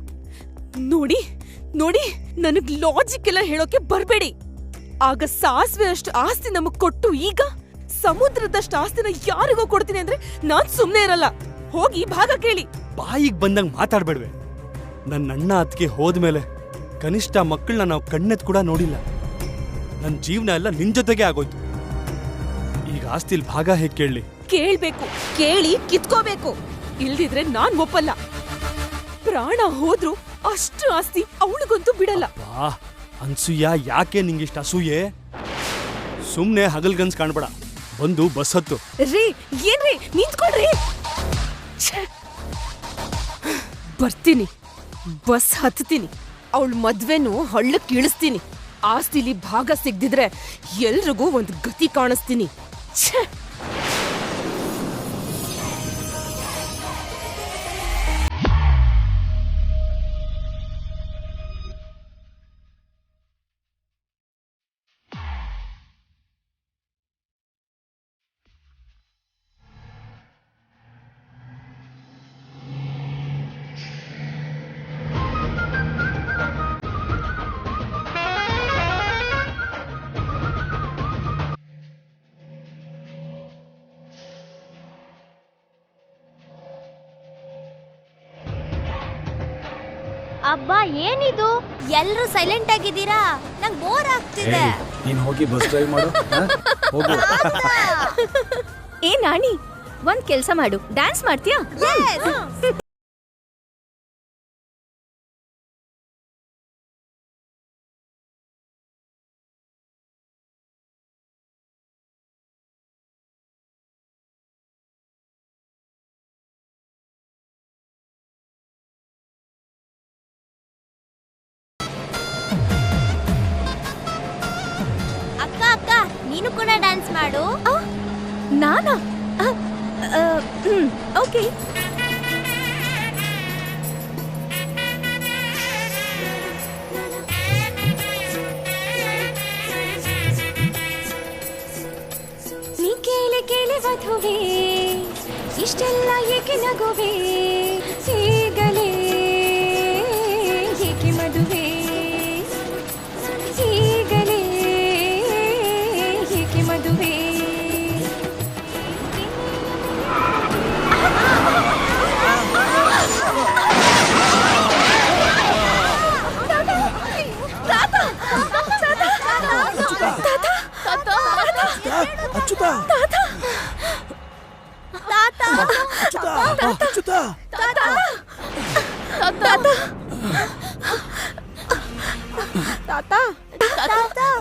ನೋಡಿ ನೋಡಿ, ನನಗ್ ಲಾಜಿಕ್ ಎಲ್ಲ ಹೇಳೋಕೆ ಬರ್ಬೇಡಿ. ಆಗ ಸಾಸಿವೆ ಅಷ್ಟು ಆಸ್ತಿ ನಮಗ್ ಕೊಟ್ಟು ಈಗ ಸಮುದ್ರದಷ್ಟು ಆಸ್ತಿನ ಯಾರಿಗೋ ಕೊಡ್ತೀನಿ ಅಂದ್ರೆ ನಾನ್ ಸುಮ್ನೆ ಇರಲ್ಲ. ಹೋಗಿ ಭಾಗ ಕೇಳಿ. ಬಾಯಿಗೆ ಬಂದಂಗ್ ಮಾತಾಡ್ಬೇಡ್ವೆ. ನನ್ನ ಅಣ್ಣ ಅತ್ತಿಗೆ ಹೋದ್ಮೇಲೆ ಕನಿಷ್ಠ ಮಕ್ಕಳನ್ನ ನಾವು ಕಣ್ಣೆತ್ ಕೂಡ ನೋಡಿಲ್ಲ. ನನ್ನ ಜೀವನ ಎಲ್ಲ ನಿನ್ ಜೊತೆಗೆ ಆಗೋಯ್ತು. ಈಗ ಆಸ್ತಿಲ್ ಭಾಗ ಹೇಗ್ ಕೇಳಲಿ? ಕೇಳ್ಬೇಕು, ಕೇಳಿ ಕಿತ್ಕೋಬೇಕು. ಇಲ್ದಿದ್ರೆ ನಾನ್ ಒಪ್ಪಲ್ಲ. ಪ್ರಾಣ ಹೋದ್ರು ಅಷ್ಟು ಆಸ್ತಿ ಅವಳಿಗಂತೂ ಬಿಡಲ್ಲ. ಅನ್ಸೂಯ, ಯಾಕೆ ನಿಂಗಿಷ್ಟ ಅಸೂಯೆ? ಸುಮ್ನೆ ಹಗಲ್ಗನ್ಸ್ ಕಾಣ್ಬೇಡ, ಬಂದು ಬಸ್ ಹತ್ತು. ರೀ ಏನ್ರಿ, ನಿಂತ್ಕೊಳ್ರಿ. ಬರ್ತೀನಿ, ಬಸ್ ಹತ್ತೀನಿ. ಅವಳ ಮದ್ವೆನೂ ಹಳ್ಳಕ್ ಇಳಿಸ್ತೀನಿ. ಆಸ್ತಿಲಿ ಭಾಗ ಸಿಗ್ದಿದ್ರೆ ಎಲ್ರಿಗೂ ಒಂದು ಗತಿ ಕಾಣಿಸ್ತೀನಿ. ಅಬ್ಬಾ ಏನಿದು? ಎಲ್ರೂ ಸೈಲೆಂಟ್ ಆಗಿದ್ದೀರಾ? ನಂಗೆ ಬೋರ್ ಆಗ್ತಿದೆ. ನೀನ್ ಹೋಗಿ ಬಸ್ ಡ್ರೈವ್ ಮಾಡು. ಹೋಗು. ಏ ನಾಣಿ, ಒಂದ್ ಕೆಲ್ಸ ಮಾಡು, ಡ್ಯಾನ್ಸ್ ಮಾಡ್ತೀಯಾ? ಅಕ್ಕ ಅಕ್ಕ, ನೀನು ಕೂಡ ಡ್ಯಾನ್ಸ್ ಮಾಡು. ನಾನಾ? ಓಕೆ. ನೀ ಕೇಳಿ ಕೇಳಿ ವಧುವೆ, ಇಷ್ಟೆಲ್ಲ ಏಕೆ ನಗುವೆ? ಈಗಲೇ ಏಕೆ ಮದುವೆ? ಈಗಲೇ ಏಕೆ ಮದುವೆ?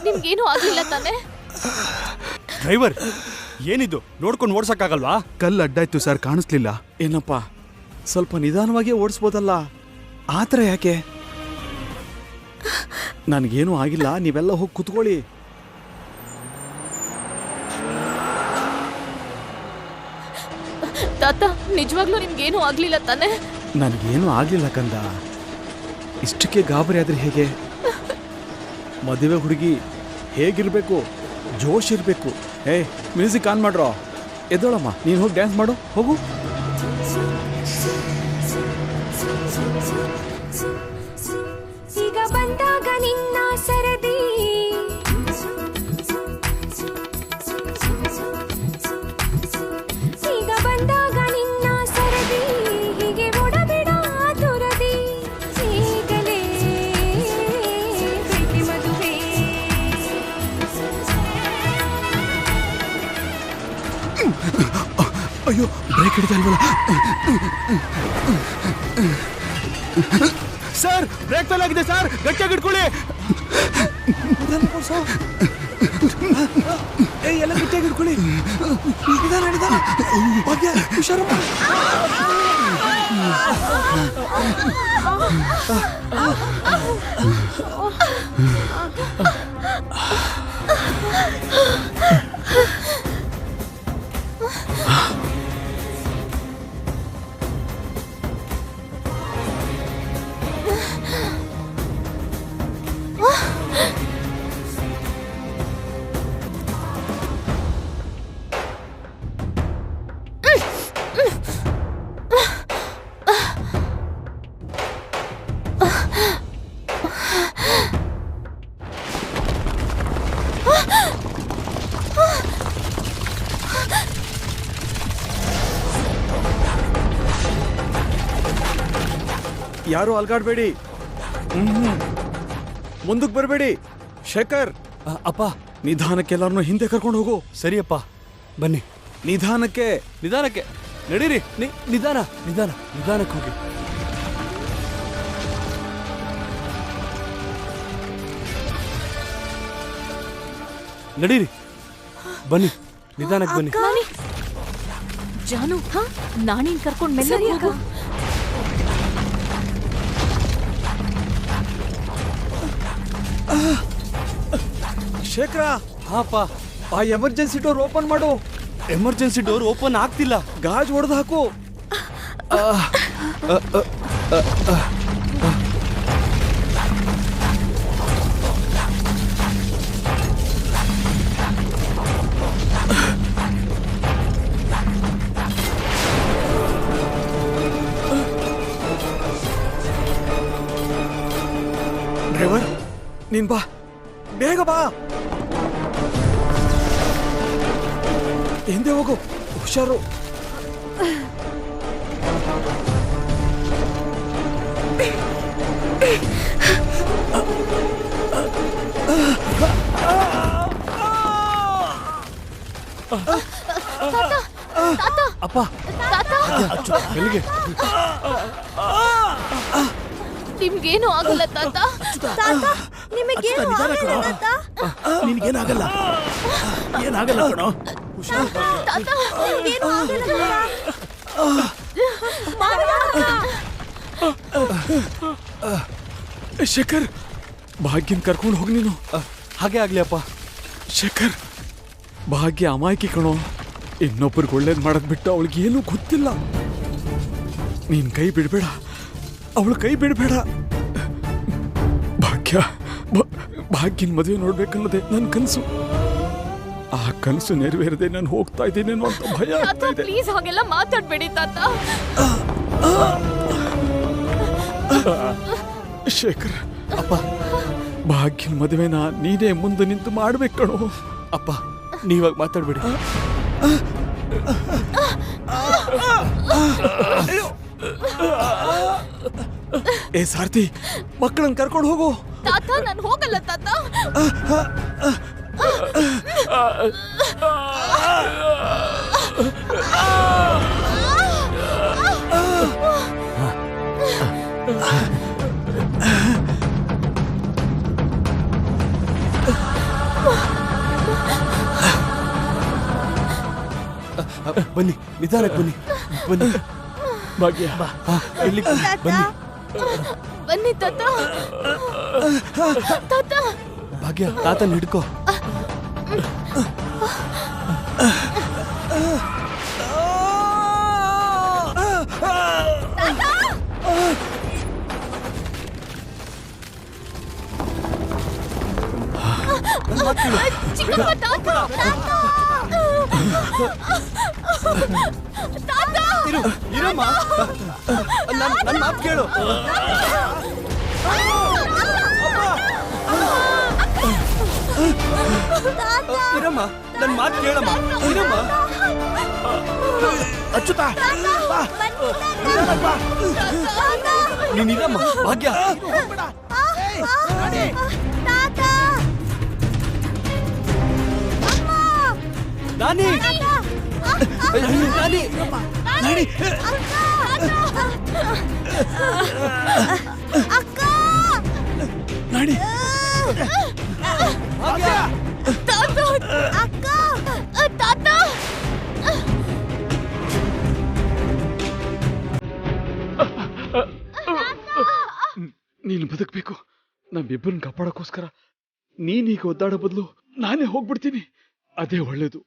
ನಿಮ್ಗೇನು ಆಗಿಲ್ಲ ತಾನೆ? ಡ್ರೈವರ್, ಏನಿದು? ನೋಡ್ಕೊಂಡು ಓಡ್ಸಕ್ಕಾಗಲ್ವಾ? ಕಲ್ಲು ಅಡ್ಡಾಯ್ತು ಸರ್, ಕಾಣಿಸ್ಲಿಲ್ಲ. ಏನಪ್ಪ, ಸ್ವಲ್ಪ ನಿಧಾನವಾಗಿ ಓಡಿಸ್ಬೋದಲ್ಲ, ಆತರ ಯಾಕೆ? ನನಗೇನು ಆಗಿಲ್ಲ, ನೀವೆಲ್ಲ ಹೋಗಿ ಕುತ್ಕೊಳ್ಳಿ. ತಾತ, ನಿಜವಾಗ್ಲೂ ನಿಮ್ಗೇನು ಆಗ್ಲಿಲ್ಲ ತಾನೆ? ನನಗೇನು ಆಗ್ಲಿಲ್ಲ ಕಂದ. ಇಷ್ಟಕ್ಕೆ ಗಾಬರಿ ಆದ್ರೆ ಹೇಗೆ? ಮದುವೆ ಹುಡುಗಿ ಹೇಗಿರ್ಬೇಕು? ಜೋಶ್ ಇರಬೇಕು. Music on ಮಾಡ್ರೋ. ಎದ್ದೋಳಮ್ಮ, ನೀನು ಹೋಗಿ ಡ್ಯಾನ್ಸ್ ಮಾಡು, ಹೋಗು. ಅಯ್ಯೋ ಬ್ರೇಕ್ ಹಿಡಿತಾ ಇಲ್ವಲ್ಲ. ಸರ್ ಬ್ರೇಕ್ ಫೇಲ್ ಆಗಿದೆ ಸರ್, ಗಟ್ಟಿಯಾಗಿ ಇಟ್ಕೊಳ್ಳಿ. ಎಲ್ಲ ಗಟ್ಟಿಯಾಗಿ ಇಟ್ಕೊಳ್ಳಿ. ಭಾಗ್ಯ ಹುಷಾರಮ್ಮ. ಯಾರು ಅಲ್ಗಾಡ್ಬೇಡಿ, ಮುಂದಕ್ಕೆ ಬರಬೇಡಿ. ಶೇಖರ್ ಅಪ್ಪ ನಿಧಾನಕ್ಕೆ ಎಲ್ಲರನ್ನು ಹಿಂದೆ ಕರ್ಕೊಂಡು ಹೋಗು. ಸರಿಯಪ್ಪ ಬನ್ನಿ. ನಿಧಾನಕ್ಕೆ ನಿಧಾನಕ್ಕೆ ನಡೀರಿ. ನಿಧಾನ ನಿಧಾನ ನಿಧಾನಕ್ಕೆ ಹೋಗಿ. ನಡೀರಿ ಬನ್ನಿ, ನಿಧಾನಕ್ಕೆ ಬನ್ನಿ. ಜಾನು ನಾನೇನ್ ಕರ್ಕೊಂಡ್ ಮೆಲ್ಲ ಹೋಗು. ಶೇಖರ ಹಾಪ, ಆ ಎಮರ್ಜೆನ್ಸಿ ಡೋರ್ ಓಪನ್ ಮಾಡು. ಎಮರ್ಜೆನ್ಸಿ ಡೋರ್ ಓಪನ್ ಆಗ್ತಿಲ್ಲ. ಗಾಜ್ ಹೊಡೆದು ಹಾಕು. ಡ್ರೈವರ್ ನೀನ್ ಬಾ, ಬೇಗ ಬಾ. ಹಿಂದೆ ಹೋಗು, ಹುಷಾರು. ಅಪ್ಪ ಎಲ್ಲಿಗೆ? ನಿಮ್ಗೇನು ಆಗಲ್ಲ ತಾತ. ನಿನಗೇನಾಗಲ್ಲ, ಏನಾಗಲ್ಲ ಕಣೋ. ಶೇಖರ್ ಭಾಗ್ಯನ್ ಕರ್ಕೊಂಡು ಹೋಗಿ ನೀನು. ಹಾಗೆ ಆಗ್ಲಿ ಅಪ್ಪ. ಶೇಖರ್ ಭಾಗ್ಯ ಅಮಾಯಕಿ ಕಣೋ. ಇನ್ನೊಬ್ಬರಿಗೆ ಒಳ್ಳೇದು ಮಾಡೋದ್ ಬಿಟ್ಟು ಅವಳಿಗೆ ಏನೂ ಗೊತ್ತಿಲ್ಲ. ನೀನ್ ಕೈ ಬಿಡಬೇಡ, ಅವಳು ಕೈ ಬಿಡಬೇಡ. ಭಾಗ್ಯನ್ ಮದುವೆ ನೋಡ್ಬೇಕನ್ನೋದೇ ನನ್ನ ಕನಸು. ಆ ಕನಸು ನೆರವೇರದೆ ನಾನು ಹೋಗ್ತಾ ಇದ್ದೇನೇನೋ ಅಂತ ಭಯ ಆಗ್ತಾ ಇದೆ. ಪ್ಲೀಸ್ ಹಾಗೆಲ್ಲ ಮಾತಾಡ್ಬೇಡಿ ತಾತ. ಶೇಖರ್ ಅಪ್ಪ, ಭಾಗ್ಯನ್ ಮದುವೆನ ನೀನೇ ಮುಂದೆ ನಿಂತು ಮಾಡ್ಬೇಕು ಕಣೋ. ಅಪ್ಪ ನೀವಾಗ ಮಾತಾಡ್ಬೇಡಿ. ಏ ಸಾರ್ಥಿ, ಮಕ್ಕಳನ್ನ ಕರ್ಕೊಂಡು ಹೋಗು. ತಾತ ನಾನು ಹೋಗಲ್ಲ ತಾತ. ಬನ್ನಿ, ನಿಧಾನಕ್ಕೆ ಬನ್ನಿ. ಬನ್ನಿ ಭಾಗ್ಯ, ಇಲ್ಲಿ ಬನ್ನಿ. ಬನ್ನಿ ತಾತ. ತಾತ ಭಾಗ್ಯ, ತಾತನ ಹಿಡ್ಕೋ. ಚಿಕ್ಕಪ್ಪ ತಾತ. ಇರಮ್ಮ, ನನ್ನ ಮಾತು ಕೇಳು. ಇರಮ್ಮ, ನನ್ನ ಮಾತು ಕೇಳಮ್ಮ. ಇರಮ್ಮ. ಅಚ್ಚುತ ನೀನಿರಮ್ಮ. ಭಾಗ್ಯ ನಾನಿ ಅಕ್ಕ ನಾಡಿ ಅಕ್ಕ ತಾತ ನೀನು ಬದುಕಬೇಕು. ನಮ್ಮಿಬ್ಬರನ್ನ ಕಾಪಾಡೋಕ್ಕೋಸ್ಕರ ನೀನೀಗ ಒದ್ದಾಡೋ ಬದಲು ನಾನೇ ಹೋಗ್ಬಿಡ್ತೀನಿ. ಅದೇ ಒಳ್ಳೇದು.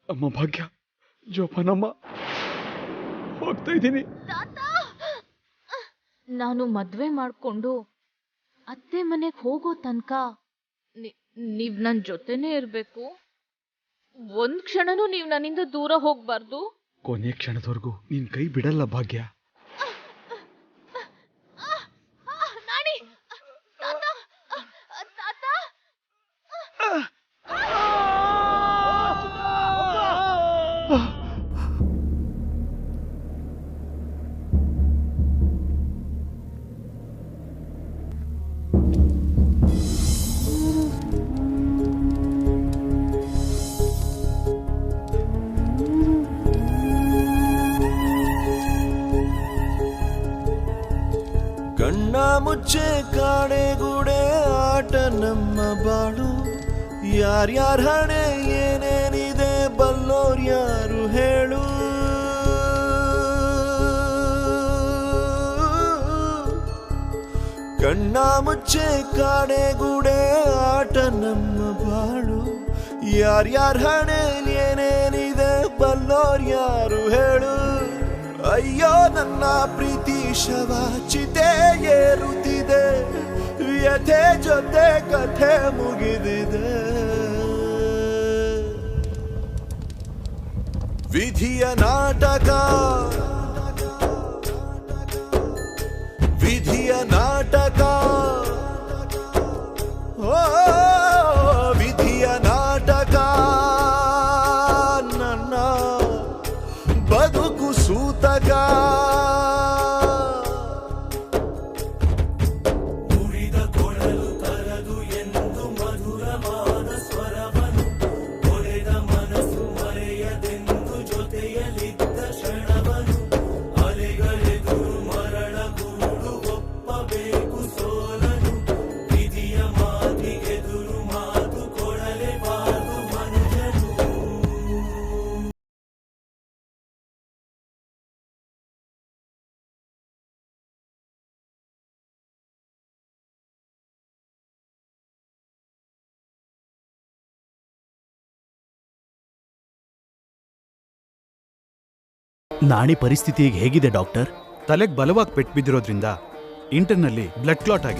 ಅಮ್ಮ ಭಾಗ್ಯ, ಜೋಪಾನಮ್ಮ, ಹೋಗ್ತಾ ಇದ್ದೀನಿ. ನಾನು ಮದ್ವೆ ಮಾಡ್ಕೊಂಡು ಅತ್ತೆ ಮನೆಗೆ ಹೋಗೋ ತನಕ ನೀವ್ ನನ್ ಜೊತೆನೇ ಇರ್ಬೇಕು. ಒಂದ್ ಕ್ಷಣನೂ ನೀವ್ ನನ್ನಿಂದ ದೂರ ಹೋಗ್ಬಾರ್ದು. ಕೊನೆ ಕ್ಷಣದವರೆಗೂ ನೀನ್ ಕೈ ಬಿಡಲ್ಲ ಭಾಗ್ಯ. ಕಣ್ಣ ಮುಚ್ಚೆ ಕಾಡೆಗೂಡೆ ಆಟ ನಮ್ಮ ಬಾಳು. ಯಾರ್ಯಾರ ಹಣೆ ಏನೇನಿದೆ ಬಲ್ಲೋರ್ ಯಾರು ಹೇಳು. ಕಣ್ಣ ಮುಚ್ಚೆ ಕಾಡೆಗೂಡೆ ಆಟ ನಮ್ಮ ಬಾಳು. ಯಾರ್ಯಾರ ಹಣೆ ಏನೇನಿದೆ ಬಲ್ಲೋರ್ ಯಾರು ಹೇಳು. ಅಯ್ಯೋ ನನ್ನ ಪ್ರೀತಿ ಶವ ಚಿತೆ ಏರುತ್ತಿದೆ. ವ್ಯಥೆ ಜೊತೆ ಕಥೆ ಮುಗಿದಿದೆ. ವಿಧಿಯ ನಾಟಕ, ವಿಧಿಯ ನಾಟಕ, ಓ ವಿಧಿಯ ನಾಟಕ. ನನ್ನ ಬದುಕು ಸೂತಕ. ಉಳಿದ ಕೊಡಲು ತರದು ಎಂದು ಮಧುರವಾದ ಸ್ವರವನು ಕೊರೆದ ಮನಸ್ಸು ಮರೆಯದೆಂದು ಜೊತೆಯಲಿದ್ದ ಕ್ಷಣವನು. ಅಲೆಗಳೆದುರು ಮರಳ ಗೂಡು ಒಪ್ಪಬೇಕು ಸೋಲನು. ವಿಧಿಯ ಮಾತಿಗೆದುರು ಮಾತು ಕೊಡಲೇಬಾರದು ಮನುಜನು. ನಾಣಿ ಪರಿಸ್ಥಿತಿ ಈಗ ಹೇಗಿದೆ ಡಾಕ್ಟರ್? ತಲೆಗೆ ಬಲವಾಗಿ ಪೆಟ್ಟು ಬಿದ್ದಿರೋದ್ರಿಂದ ಇಂಟರ್ನಲ್ಲಿ ಬ್ಲಡ್ ಕ್ಲಾಟ್ ಆಗಿದೆ.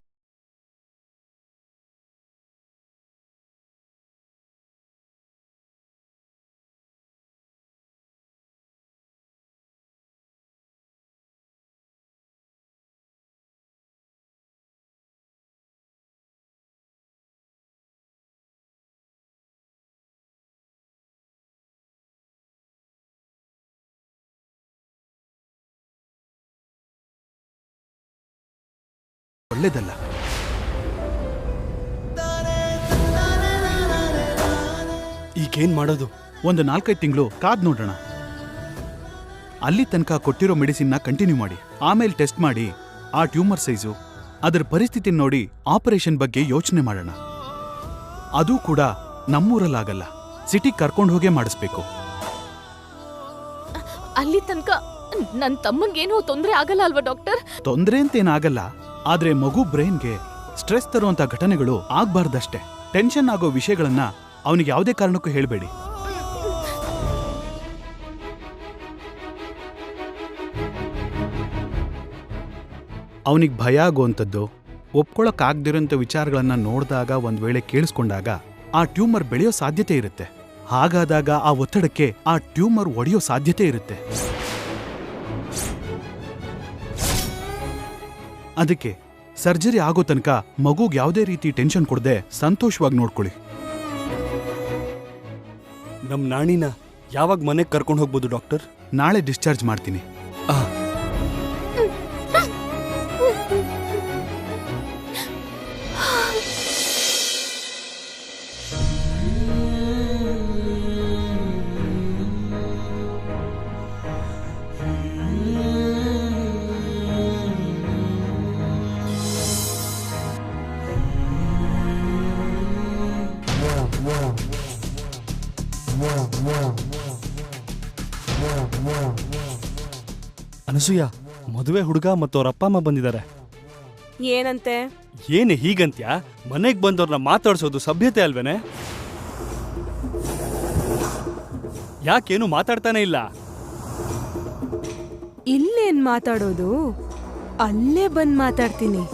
ಒಳ್ಳೇದಲ್ಲ. ಈಗೇನ್ ಮಾಡೋದು? ಒಂದು 4-5 ತಿಂಗಳು ಕಾದ್ ನೋಡೋಣ. ಅಲ್ಲಿ ತನಕ ಕೊಟ್ಟಿರೋ ಮೆಡಿಸಿನ್ನ ಕಂಟಿನ್ಯೂ ಮಾಡಿ, ಆಮೇಲೆ ಟೆಸ್ಟ್ ಮಾಡಿ ಆ ಟ್ಯೂಮರ್ ಸೈಜು, ಅದರ ಪರಿಸ್ಥಿತಿ ನೋಡಿ ಆಪರೇಷನ್ ಬಗ್ಗೆ ಯೋಚನೆ ಮಾಡೋಣ. ಅದು ಕೂಡ ನಮ್ಮೂರಲ್ಲಾಗಲ್ಲ, ಸಿಟಿ ಕರ್ಕೊಂಡು ಹೋಗೇ ಮಾಡಿಸ್ಬೇಕು. ಅಲ್ಲಿ ತನಕ ನನ್ ತಮ್ಮಂಗೇನೋ ತೊಂದ್ರೆ ಆಗಲ್ಲ ಅಲ್ವಾ ಡಾಕ್ಟರ್? ತೊಂದ್ರೆ ಅಂತೇನಾಗಲ್ಲ, ಆದ್ರೆ ಮಗು ಬ್ರೈನ್ಗೆ ಸ್ಟ್ರೆಸ್ ತರುವಂತ ಘಟನೆಗಳು ಆಗ್ಬಾರ್ದಷ್ಟೇ. ಟೆನ್ಷನ್ ಆಗೋ ವಿಷಯಗಳನ್ನ ಅವನಿಗೆ ಯಾವುದೇ ಕಾರಣಕ್ಕೂ ಹೇಳ್ಬೇಡಿ. ಅವನಿಗೆ ಭಯ ಆಗುವಂಥದ್ದು, ಒಪ್ಕೊಳಕ್ಕಾಗ್ದಿರೋಂಥ ವಿಚಾರಗಳನ್ನ ನೋಡಿದಾಗ ಒಂದ್ ವೇಳೆ ಕೇಳಿಸ್ಕೊಂಡಾಗ ಆ ಟ್ಯೂಮರ್ ಬೆಳೆಯೋ ಸಾಧ್ಯತೆ ಇರುತ್ತೆ. ಹಾಗಾದಾಗ ಆ ಒತ್ತಡಕ್ಕೆ ಆ ಟ್ಯೂಮರ್ ಒಡೆಯೋ ಸಾಧ್ಯತೆ ಇರುತ್ತೆ. ಅದಕ್ಕೆ ಸರ್ಜರಿ ಆಗೋ ತನಕ ಮಗುಗೆ ಯಾವುದೇ ರೀತಿ ಟೆನ್ಷನ್ ಕೊಡದೆ ಸಂತೋಷವಾಗಿ ನೋಡ್ಕೊಳ್ಳಿ. ನಮ್ ನಾಣಿನ ಯಾವಾಗ ಮನೆಗೆ ಕರ್ಕೊಂಡು ಹೋಗ್ಬೋದು ಡಾಕ್ಟರ್? ನಾಳೆ ಡಿಸ್ಚಾರ್ಜ್ ಮಾಡ್ತೀನಿ. ಅನಸೂಯ, ಮದುವೆ ಹುಡುಗ ಮತ್ತು ಅವ್ರ ಅಪ್ಪ ಅಮ್ಮ ಬಂದಿದ್ದಾರೆ. ಏನಂತೆ? ಏನೇ ಹೀಗಂತ್ಯ? ಮನೆಗ್ ಬಂದವ್ರನ್ನ ಮಾತಾಡ್ಸೋದು ಸಭ್ಯತೆ ಅಲ್ವೇನೆ? ಯಾಕೇನು ಮಾತಾಡ್ತಾನೆ ಇಲ್ಲ? ಇಲ್ಲೇನ್ ಮಾತಾಡೋದು? ಅಲ್ಲೇ ಬಂದ್ ಮಾತಾಡ್ತೀನಿ.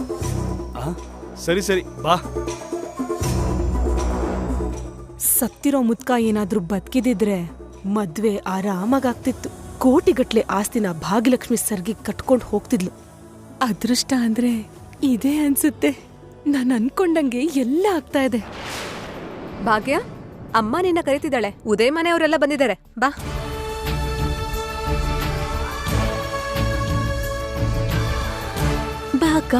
ಸರಿ ಸರಿ ಬಾ. ಸತ್ತಿರೋ ಮುದ್ಕ ಏನಾದ್ರೂ ಬದುಕಿದಿದ್ರೆ ಮದ್ವೆ ಆರಾಮಾಗ್ತಿತ್ತು. ಕೋಟಿಗಟ್ಲೆ ಆಸ್ತಿನ ಭಾಗ್ಯಲಕ್ಷ್ಮಿ ಸರ್ಗಿ ಕಟ್ಕೊಂಡು ಹೋಗ್ತಿದ್ಲು. ಅದೃಷ್ಟ ಅಂದ್ರೆ ಇದೇ ಅನ್ಸುತ್ತೆ. ನಾನು ಅನ್ಕೊಂಡಂಗೆ ಎಲ್ಲ ಆಗ್ತಾ ಇದೆ. ಭಾಗ್ಯ, ಅಮ್ಮ ನಿನ್ನ ಕರೀತಿದ್ದಾಳೆ. ಉದಯ್ ಮನೆಯವರೆಲ್ಲ ಬಂದಿದ್ದಾರೆ, ಬಾ. ಬಾ ಅಕ್ಕ.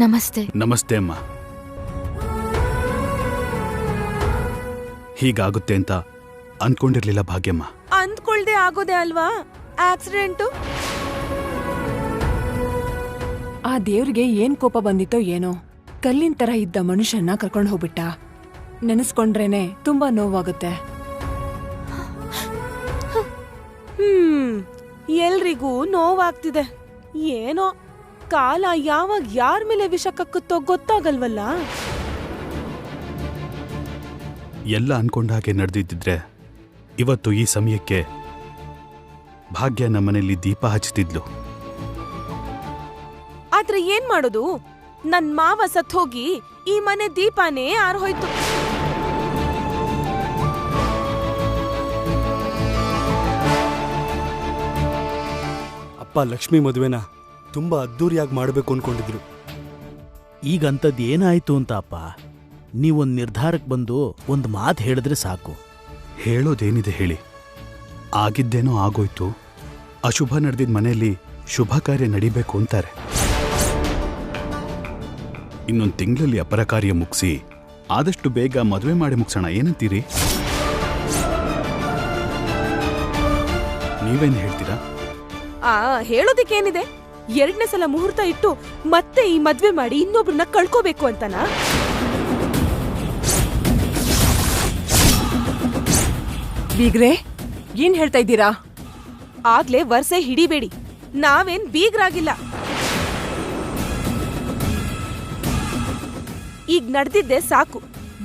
ನಮಸ್ತೆ. ನಮಸ್ತೆ ಅಮ್ಮ. ಹೀಗಾಗುತ್ತೆ ಅಂತ ಅನ್ಕೊಂಡಿರ್ಲಿಲ್ಲ ಭಾಗ್ಯಮ್ಮ. ಅಂದ್ಕೊಳ್ದೆ ಆಗೋದೆ ಅಲ್ವಾ ಆಕ್ಸಿಡೆಂಟು? ಆ ದೇವ್ರಿಗೆ ಏನ್ ಕೋಪ ಬಂದಿತ್ತೋ ಏನೋ, ಕಲ್ಲಿನ ತರ ಇದ್ದ ಮನುಷ್ಯನ್ನ ಕರ್ಕೊಂಡು ಹೋಗ್ಬಿಟ್ಟ. ನೆನೆಸ್ಕೊಂಡ್ರೇನೆ ತುಂಬಾ ನೋವಾಗುತ್ತೆ. ಎಲ್ರಿಗೂ ನೋವಾಗ್ತಿದೆ. ಏನೋ ಕಾಲ ಯಾವಾಗ ಯಾರ ಮೇಲೆ ವಿಷ ಕಕ್ಕುತ್ತೋ ಗೊತ್ತಾಗಲ್ವಲ್ಲ. ಎಲ್ಲ ಅನ್ಕೊಂಡ ಹಾಗೆ ನಡೆದಿದ್ದಿದ್ರೆ ಇವತ್ತು ಈ ಸಮಯಕ್ಕೆ ಭಾಗ್ಯ ನಮ್ಮನೇಲಿ ದೀಪ ಹಚ್ಚುತ್ತಿದ್ಲು. ಆದ್ರೆ ಏನ್ ಮಾಡೋದು? ನನ್ ಮಾವ ಸತ್ ಹೋಗಿ ಈ ಮನೆ ದೀಪಾನೇ ಆರ್ಹೋಯ್ತು. ಅಪ್ಪ ಲಕ್ಷ್ಮಿ ಮದುವೆನ ತುಂಬಾ ಅದ್ದೂರಿಯಾಗಿ ಮಾಡಬೇಕು ಅನ್ಕೊಂಡಿದ್ರು. ಈಗಂಥದ್ದು ಏನಾಯ್ತು ಅಂತ ಅಪ್ಪ, ನೀವೊಂದು ನಿರ್ಧಾರಕ್ಕೆ ಬಂದು ಒಂದು ಮಾತು ಹೇಳಿದ್ರೆ ಸಾಕು. ಹೇಳೋದೇನಿದೆ ಹೇಳಿ? ಆಗಿದ್ದೇನೋ ಆಗೋಯ್ತು. ಅಶುಭ ನಡೆದಿದ್ದ ಮನೆಯಲ್ಲಿ ಶುಭ ಕಾರ್ಯ ನಡಿಬೇಕು ಅಂತಾರೆ. ಇನ್ನೊಂದು ತಿಂಗಳಲ್ಲಿ ಅಪರ ಕಾರ್ಯ ಮುಗಿಸಿ ಆದಷ್ಟು ಬೇಗ ಮದುವೆ ಮಾಡಿ ಮುಗಿಸೋಣ, ಏನಂತೀರಿ? ನೀವೇನು ಹೇಳ್ತೀರಾ? ಹೇಳೋದಕ್ಕೇನಿದೆ? 2ನೇ ಸಲ ಮುಹೂರ್ತ ಇಟ್ಟು ಮತ್ತೆ ಈ ಮದ್ವೆ ಮಾಡಿ ಇನ್ನೊಬ್ರನ್ನ ಕಳ್ಕೋಬೇಕು ಅಂತನಾ? ಬೀಗ್ರೆ, ಏನ್ ಹೇಳ್ತಾ ಇದ್ದೀರಾ? ಆಗ್ಲೇ ವರ್ಸೆ ಹಿಡಿಬೇಡಿ. ನಾವೇನ್ ಬೀಗ್ರಾಗಿಲ್ಲ. ಈಗ ನಡೆದಿದ್ದೆ ಸಾಕು.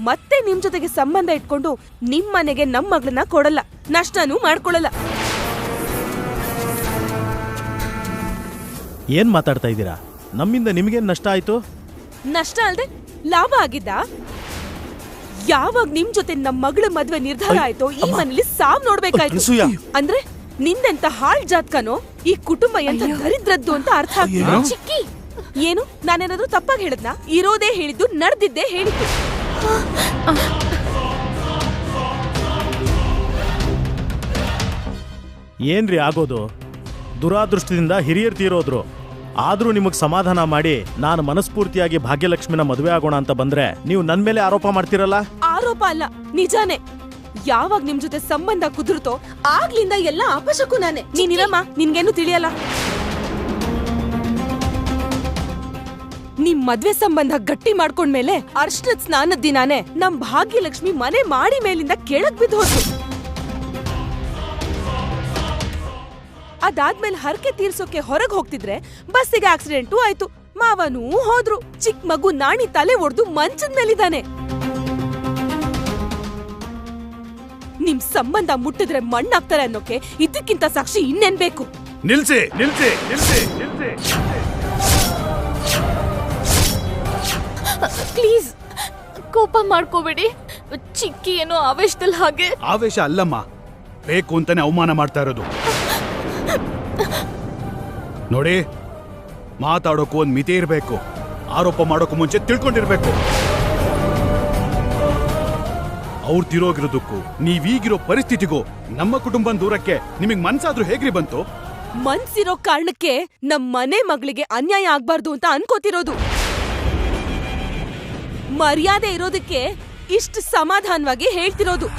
ಮತ್ತೆ ನಿಮ್ ಜೊತೆಗೆ ಸಂಬಂಧ ಇಟ್ಕೊಂಡು ನಿಮ್ ಮನೆಗೆ ನಮ್ ಮಗಳನ್ನ ಕೊಡಲ್ಲ, ನಷ್ಟನೂ ಮಾಡ್ಕೊಳಲ್ಲ. ಏನ್ ಮಾತಾಡ್ತಾ ಇದ್ದೀರಾ? ನಮ್ಮಿಂದ ನಿಮ್ಗೇನ್ ನಷ್ಟ ಆಯ್ತು? ನಷ್ಟ ಅಲ್ದೆ ಲಾಭ ಆಗಿದ್ದ? ಯಾವಾಗ ನಿಮ್ ಜೊತೆ ನಮ್ ಮಗಳ ಮದ್ವೆ ನಿರ್ಧಾರ ಆಯ್ತೋ ಈ ಮನೇಲಿ ಸಾವ್ ನೋಡ್ಬೇಕಾಯ್ತು. ಅಂದ್ರೆ ನಿಂದೆಂತ ಹಾಳ್ ಜಾತ್ಕನೋ, ಈ ಕುಟುಂಬ ಎಂತ ದರಿದ್ರದ್ದು ಅಂತ ಅರ್ಥ ಆಗ್ತಿದೆ. ಚಿಕ್ಕಿ, ಏನು ನಾನೇನಾದ್ರೂ ತಪ್ಪಾಗಿ ಹೇಳದ್ನಾ? ಇರೋದೇ ಹೇಳಿದ್ದು, ನಡೆದಿದ್ದೇ ಹೇಳಿದ್ದು. ಏನ್ರಿ ಆಗೋದು? ದುರಾದೃಷ್ಟದಿಂದ ಹಿರಿಯರು ತೀರೋದ್ರು. ಆದ್ರೂ ನಿಮಗ್ ಸಮಾಧಾನ ಮಾಡಿ ನಾನು ಮನಸ್ಫೂರ್ತಿಯಾಗಿ ಭಾಗ್ಯಲಕ್ಷ್ಮಿನ ಮದುವೆ ಆಗೋಣ ಅಂತ ಬಂದ್ರೆ ನೀವು ನನ್ ಮೇಲೆ ಆರೋಪ ಮಾಡ್ತಿರಲ್ಲ? ಆರೋಪ ಅಲ್ಲ, ನಿಜಾನೇ. ಯಾವಾಗ ನಿಮ್ ಜೊತೆ ಸಂಬಂಧ ಕುದುರುತ್ತೋ ಆಗ್ಲಿಂದ ಎಲ್ಲ ಅಪಶಕು ನಾನೇ. ನೀನಿರಮ್ಮ, ನಿನ್ಗೇನು ತಿಳಿಯಲ್ಲ. ನಿಮ್ ಮದ್ವೆ ಸಂಬಂಧ ಗಟ್ಟಿ ಮಾಡ್ಕೊಂಡ್ಮೇಲೆ ಅರ್ಶನದ ಸ್ನಾನದ ದಿನಾನೇ ನಮ್ ಭಾಗ್ಯಲಕ್ಷ್ಮಿ ಮನೆ ಮಾಡಿ ಮೇಲಿಂದ ಕೆಳಗ್ ಬಿದ್ದು ಹೋದ್ರು. ಅದಾದ್ಮೇಲೆ ಹರಕೆ ತೀರ್ಸೋಕೆ ಹೊರಗ್ ಹೋಗ್ತಿದ್ರೆ ಬಸ್ಸಿಗೆ ಆಕ್ಸಿಡೆಂಟು ಆಯ್ತು. ಮಾವನೂ ಹೋದ್ರು. ಚಿಕ್ಕ ಮಗು ನಾಣಿ ತಲೆ ಒಡ್ದು ಮಂಚದ ಮೇಲಿದ್ದಾನೆ. ನಿಮ್ ಸಂಬಂಧ ಮುಟ್ಟಿದ್ರೆ ಮಣ್ಣಾಗ್ತಾರೆ ಅನ್ನೋಕೆ ಇದಕ್ಕಿಂತ ಸಾಕ್ಷಿ ಇನ್ನೇನ್ ಬೇಕು? ನಿಲ್ಸಿ ನಿಲ್ಸಿ ನಿಲ್ಸಿ ನಿಲ್ಸಿ. ಪ್ಲೀಸ್ ಕೋಪ ಮಾಡ್ಕೋಬೇಡಿ. ಚಿಕ್ಕಿ ಏನೋ ಆವೇಶದಲ್ಲಿ ಹಾಗೆ. ಆವೇಶ ಅಲ್ಲಮ್ಮ, ಬೇಕು ಅಂತಾನೆ ಅವಮಾನ ಮಾಡ್ತಾ ಇರೋದು. ನೋಡಿ, ಮಾತಾಡೋಕು ಒಂದ್ ಮಿತಿ ಇರಬೇಕು. ಆರೋಪ ಮಾಡೋಕು ಮುಂಚೆ ತಿಳ್ಕೊಂಡಿರ್ಬೇಕು. ಅವ್ರು ತಿರೋಗಿರೋದಕ್ಕೂ ನೀವೀಗಿರೋ ಪರಿಸ್ಥಿತಿಗೂ ನಮ್ಮ ಕುಟುಂಬ ದೂರಕ್ಕೆ ನಿಮಗ್ ಮನ್ಸಾದ್ರೂ ಹೇಗ್ರಿ ಬಂತು? ಮನ್ಸಿರೋ ಕಾರಣಕ್ಕೆ ನಮ್ ಮನೆ ಮಗಳಿಗೆ ಅನ್ಯಾಯ ಆಗ್ಬಾರ್ದು ಅಂತ ಅನ್ಕೋತಿರೋದು. ಮರ್ಯಾದೆ ಇರೋದಕ್ಕೆ ಇಷ್ಟು ಸಮಾಧಾನವಾಗಿ ಹೇಳ್ತಿರೋದು.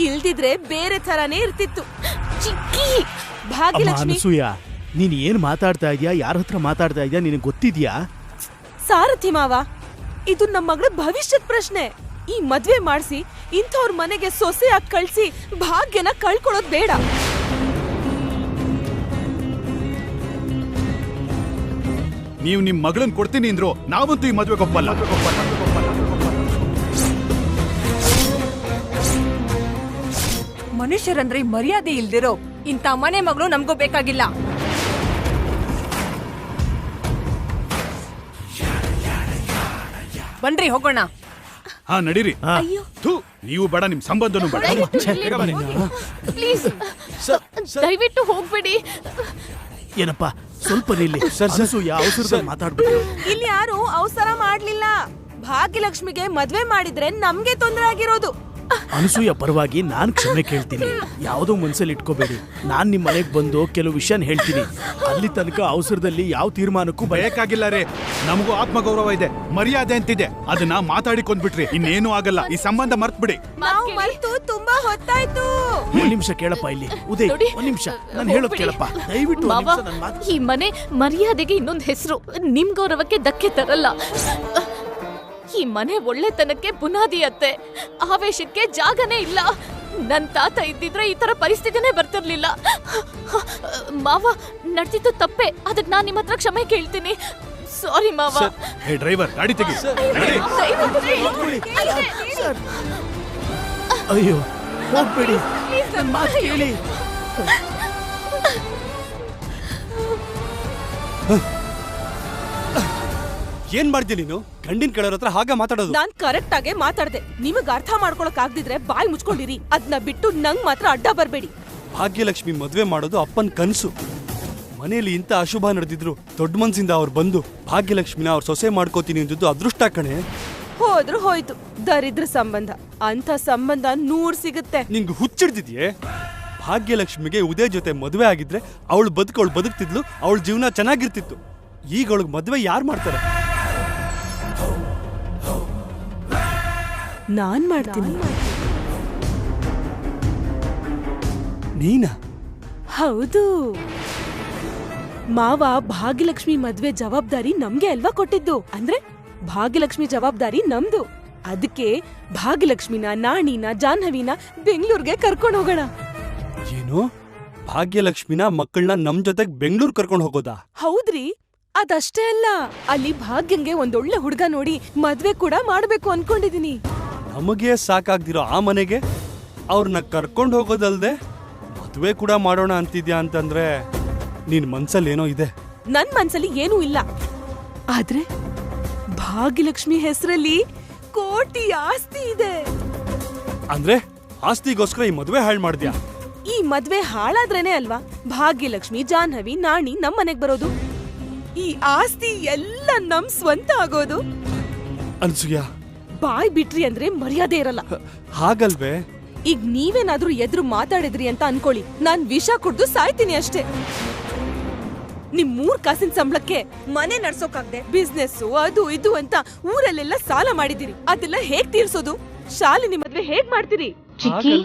ಇಲ್ದಿದ್ರೆ ಬೇರೆ ತರಾನೇ ಇರ್ತಿತ್ತು. ಚಿಕ್ಕಿ, ಭಾಗ್ಯಲಕ್ಷ್ಮಿ ಅನಸೂಯ, ನೀನ್ ಏನ್ ಮಾತಾಡ್ತಾ ಇದೀಯಾ? ಯಾರ ಹತ್ರ ಮಾತಾಡ್ತಾ ಇದೀಯಾ? ನಿನಗೆ ಗೊತ್ತಿದ್ಯಾ? ಸಾರಥಿ ಮಾವ, ಇದು ನಮ್ಮ ಮಗಳ ಭವಿಷ್ಯದ ಪ್ರಶ್ನೆ. ಈ ಮದ್ವೆ ಮಾಡಿಸಿ ಇಂಥವ್ರ ಮನೆಗೆ ಸೊಸೆಯಾಗಿ ಕಳ್ಸಿ ಭಾಗ್ಯನ ಕಳ್ಕೊಳ್ಳೋದ್ ಬೇಡ. ನೀವು ನಿಮ್ ಮಗಳನ್ನ ಕೊಡ್ತೀನಿ ಅಂದ್ರು ನಾವಂತೂ ಈ ಮದ್ವೆಗೆ ಒಪ್ಪಲ್ಲ. ಮನುಷ್ಯರಂದ್ರೆ ಮರ್ಯಾದೆ ಇಲ್ದಿರೋ ಇಂಥ ಮನೆ ಮಗಳು ನಮಗೂ ಬೇಕಾಗಿಲ್ಲ. ಬನ್ರಿ ಹೋಗೋಣ. ಹಾ ನಡೀರಿ. ಥು, ನೀವು ಬೇಡ, ನಿಮ್ ಸಂಬಂಧನೂ ಬೇಡ. ಪ್ಲೀಸ್ ದಯವಿಟ್ಟು ಹೋಗ್ಬೇಡಿ. ಏನಪ್ಪ ಸ್ವಲ್ಪ ನಿಲ್ಲಿ. ಅನಸೂಯ ಅವಸರದಲ್ಲಿ ಮಾತಾಡ್ಬೇಕು. ಇಲ್ಲಿ ಯಾರು ಅವಸರ ಮಾಡ್ಲಿಲ್ಲ. ಭಾಗ್ಯಲಕ್ಷ್ಮಿಗೆ ಮದ್ವೆ ಮಾಡಿದ್ರೆ ನಮ್ಗೆ ತೊಂದರೆ ಆಗಿರೋದು. ಅನಸೂಯ ಪರವಾಗಿ ನಾನ್ ಕ್ಷಮೆ ಕೇಳ್ತೀನಿ. ಯಾವುದೋ ಮನ್ಸಲ್ಲಿ ಇಟ್ಕೋಬೇಡಿ. ನಾನ್ ನಿಮ್ ಮನೆಗ್ ಬಂದು ಕೆಲವು ವಿಷಯನ ಹೇಳ್ತೀನಿ. ಅಲ್ಲಿ ತನಕ ಅವಸರದಲ್ಲಿ ಯಾವ ತೀರ್ಮಾನಕ್ಕೂ ಬೇಕಾಗಿಲ್ಲ ರೇ. ನಮಗೂ ಆತ್ಮಗೌರವ ಇದೆ, ಮರ್ಯಾದೆ ಅಂತಿದೆ. ಅದನ್ನ ಮಾತಾಡಿಕೊಂಡ್ಬಿಟ್ರಿ, ಇನ್ನೇನು ಆಗಲ್ಲ. ಈ ಸಂಬಂಧ ಮರ್ತ್ಬಿಡಿ. ನಾವು ಮರ್ತು ತುಂಬಾ ಹೊತ್ತಾಯ್ತು. ಒಂದ್ ನಿಮಿಷ ಕೇಳಪ್ಪ. ಇಲ್ಲಿ ಉದಯ್, ಒಂದ್ ನಿಮಿಷ ನಾನು ಹೇಳೋದ್ ಕೇಳಪ್ಪ ದಯವಿಟ್ಟು. ಮಾವ, ಈ ಮನೆ ಮರ್ಯಾದೆಗೆ ಇನ್ನೊಂದು ಹೆಸರು. ನಿಮ್ ಗೌರವಕ್ಕೆ ಧಕ್ಕೆ ತರಲ್ಲ. ಈ ಮನೆ ಒಳ್ಳೆತನಕ್ಕೆ ಬುನಾದಿ ಅತ್ತೆ. ಆವೇಶಕ್ಕೆ ಜಾಗನೇ ಇಲ್ಲ. ನನ್ ತಾತ ಇದ್ದಿದ್ರೆ ಈ ತರ ಪರಿಸ್ಥಿತಿನೇ ಬರ್ತಿರ್ಲಿಲ್ಲ. ಮಾವ, ನಡ್ತಿದ್ದು ತಪ್ಪೆ. ಅದಕ್ಕೆ ನಾನ್ ನಿಮ್ಮ ಹತ್ರ ಕ್ಷಮೆ ಕೇಳ್ತೀನಿ. ಸಾರಿ ಮಾವ. ಹೇ ಡ್ರೈವರ್, ಗಾಡಿ ತೆಗಿ. ಅಯ್ಯೋ ಹೋಗ್ಬೇಡಿ, ಮಾತು ಕೇಳಿ. ಏನ್ ಮಾಡ್ದಿ ನೀನು? ಗಂಡಿನ ಕೇಳೋರ ಹತ್ರ ಹಾಗೆ ಮಾತಾಡೋದು? ನಾನ್ ಕರೆಕ್ಟ್ ಆಗೇ ಮಾತಾಡ್ದೆ. ನಿಮಗ್ ಅರ್ಥ ಮಾಡ್ಕೊಳಕ್ ಆಗ್ದಿದ್ರೆ ಬಾಯ್ ಮುಚ್ಕೊಂಡಿರಿ. ಅದನ್ನ ಬಿಟ್ಟು ನಂಗ್ ಮಾತ್ರ ಅಡ್ಡ ಬರ್ಬೇಡಿ. ಭಾಗ್ಯಲಕ್ಷ್ಮಿ ಮದ್ವೆ ಮಾಡೋದು ಅಪ್ಪನ್ ಕನ್ಸು. ಮನೆಯಲ್ಲಿ ಇಂಥ ಅಶುಭ ನಡೆದಿದ್ರು ದೊಡ್ಡ ಮನ್ಸಿಂದ ಅವ್ರು ಬಂದು ಭಾಗ್ಯಲಕ್ಷ್ಮಿನ ಅವ್ರ ಸೊಸೆ ಮಾಡ್ಕೋತೀನಿ ಅಂದಿದ್ದು ಅದೃಷ್ಟ ಕಣೆ. ಹೋದ್ರು ಹೋಯ್ತು, ದರಿದ್ರ ಸಂಬಂಧ. ಅಂತ ಸಂಬಂಧ 100 ಸಿಗುತ್ತೆ. ನಿಂಗೆ ಹುಚ್ಚಿಡ್ದಿದ್ಯೆ? ಭಾಗ್ಯಲಕ್ಷ್ಮಿಗೆ ಉದಯ್ ಜೊತೆ ಮದುವೆ ಆಗಿದ್ರೆ ಅವಳು ಬದುಕ್ತಿದ್ಲು, ಅವಳ ಜೀವನ ಚೆನ್ನಾಗಿರ್ತಿತ್ತು. ಈಗ ಅವಳಿಗೆ ಮದುವೆ ಯಾರು ಮಾಡ್ತಾರೆ? ನಾನ್ ಮಾಡ್ತೀನಿ. ನೀನಾ? ಹೌದು. ಮಾವ ಭಾಗ್ಯಲಕ್ಷ್ಮಿ ಮದ್ವೆ ಜವಾಬ್ದಾರಿ ನಮ್ಗೆ ಅಲ್ವಾ ಕೊಟ್ಟಿದ್ದು? ಅಂದ್ರೆ ಭಾಗ್ಯಲಕ್ಷ್ಮಿ ಜವಾಬ್ದಾರಿ ನಮ್ದು. ಅದಕ್ಕೆ ಭಾಗ್ಯಲಕ್ಷ್ಮಿನ, ನಾಣಿನ, ಜಾಹ್ನವಿನ ಬೆಂಗಳೂರಿಗೆ ಕರ್ಕೊಂಡು ಹೋಗೋಣ. ಏನು? ಭಾಗ್ಯಲಕ್ಷ್ಮಿನ ಮಕ್ಕಳನ್ನ ನಮ್ ಜೊತೆಗ್ ಬೆಂಗಳೂರು ಕರ್ಕೊಂಡು ಹೋಗೋದಾ? ಹೌದ್ರಿ. ಅದಷ್ಟೇ ಅಲ್ಲ, ಅಲ್ಲಿ ಭಾಗ್ಯಂಗೆ ಒಂದೊಳ್ಳೆ ಹುಡುಗ ನೋಡಿ ಮದ್ವೆ ಕೂಡ ಮಾಡ್ಬೇಕು ಅನ್ಕೊಂಡಿದೀನಿ. ನಮಗೆ ಸಾಕಾಗ್ದಿರೋ ಆ ಮನೆಗೆ ಅವ್ರನ್ನ ಕರ್ಕೊಂಡು ಹೋಗೋದಲ್ದೆ ಮದುವೆ ಕೂಡ ಮಾಡೋಣ ಅಂತಿದ್ಯಾ ಅಂತಂದ್ರೆ ನಿನ್ ಮನ್ಸಲ್ಲಿ ಏನೋ ಇದೆ. ನನ್ ಮನ್ಸಲ್ಲಿ ಏನೂ ಇಲ್ಲ. ಆದ್ರೆ ಭಾಗ್ಯಲಕ್ಷ್ಮಿ ಹೆಸರಲ್ಲಿ ಕೋಟಿ ಆಸ್ತಿ ಇದೆ. ಅಂದ್ರೆ ಆಸ್ತಿಗೋಸ್ಕರ ಈ ಮದುವೆ ಹಾಳು ಮಾಡ್ದ್ಯಾ? ಈ ಮದ್ವೆ ಹಾಳಾದ್ರೇನೆ ಅಲ್ವಾ ಭಾಗ್ಯಲಕ್ಷ್ಮಿ, ಜಾಹ್ನವಿ, ನಾಣಿ ನಮ್ ಮನೆಗ್ ಬರೋದು. ಈ ಆಸ್ತಿ ಎಲ್ಲ ನಮ್ ಸ್ವಂತ ಆಗೋದು. ಅನ್ಸೂಯ, ಬಾಯ್ ಬಿಟ್ರಿ ಅಂದ್ರೆ ಮರ್ಯಾದೆ ಇರಲ್ಲ. ಹಾಗಲ್ವೇ? ಈಗ ನೀವೇನಾದ್ರೂ ಎದ್ರು ಮಾತಾಡಿದ್ರಿ ಅಂತ ಅನ್ಕೊಳ್ಳಿ, ನಾನ್ ವಿಷ ಕುಡ್ದು ಸಾಯ್ತೀನಿ ಅಷ್ಟೇ. ನಿಮ್ 3 ಕಾಸಿನ ಸಂಬಳಕ್ಕೆ ಮನೆ ನಡ್ಸೋಕಾಗ್ದೆ ಬಿಸ್ನೆಸ್ ಅದು ಇದು ಅಂತ ಊರಲ್ಲೆಲ್ಲ ಸಾಲ ಮಾಡಿದಿರಿ. ಅದೆಲ್ಲ ಹೇಗ್ ತೀರ್ಸೋದು? ಶಾಲಿನಿ ಮದ್ವೆ ಹೇಗ್ ಮಾಡ್ತೀರಿ? ಚಿಕ್ಕಿ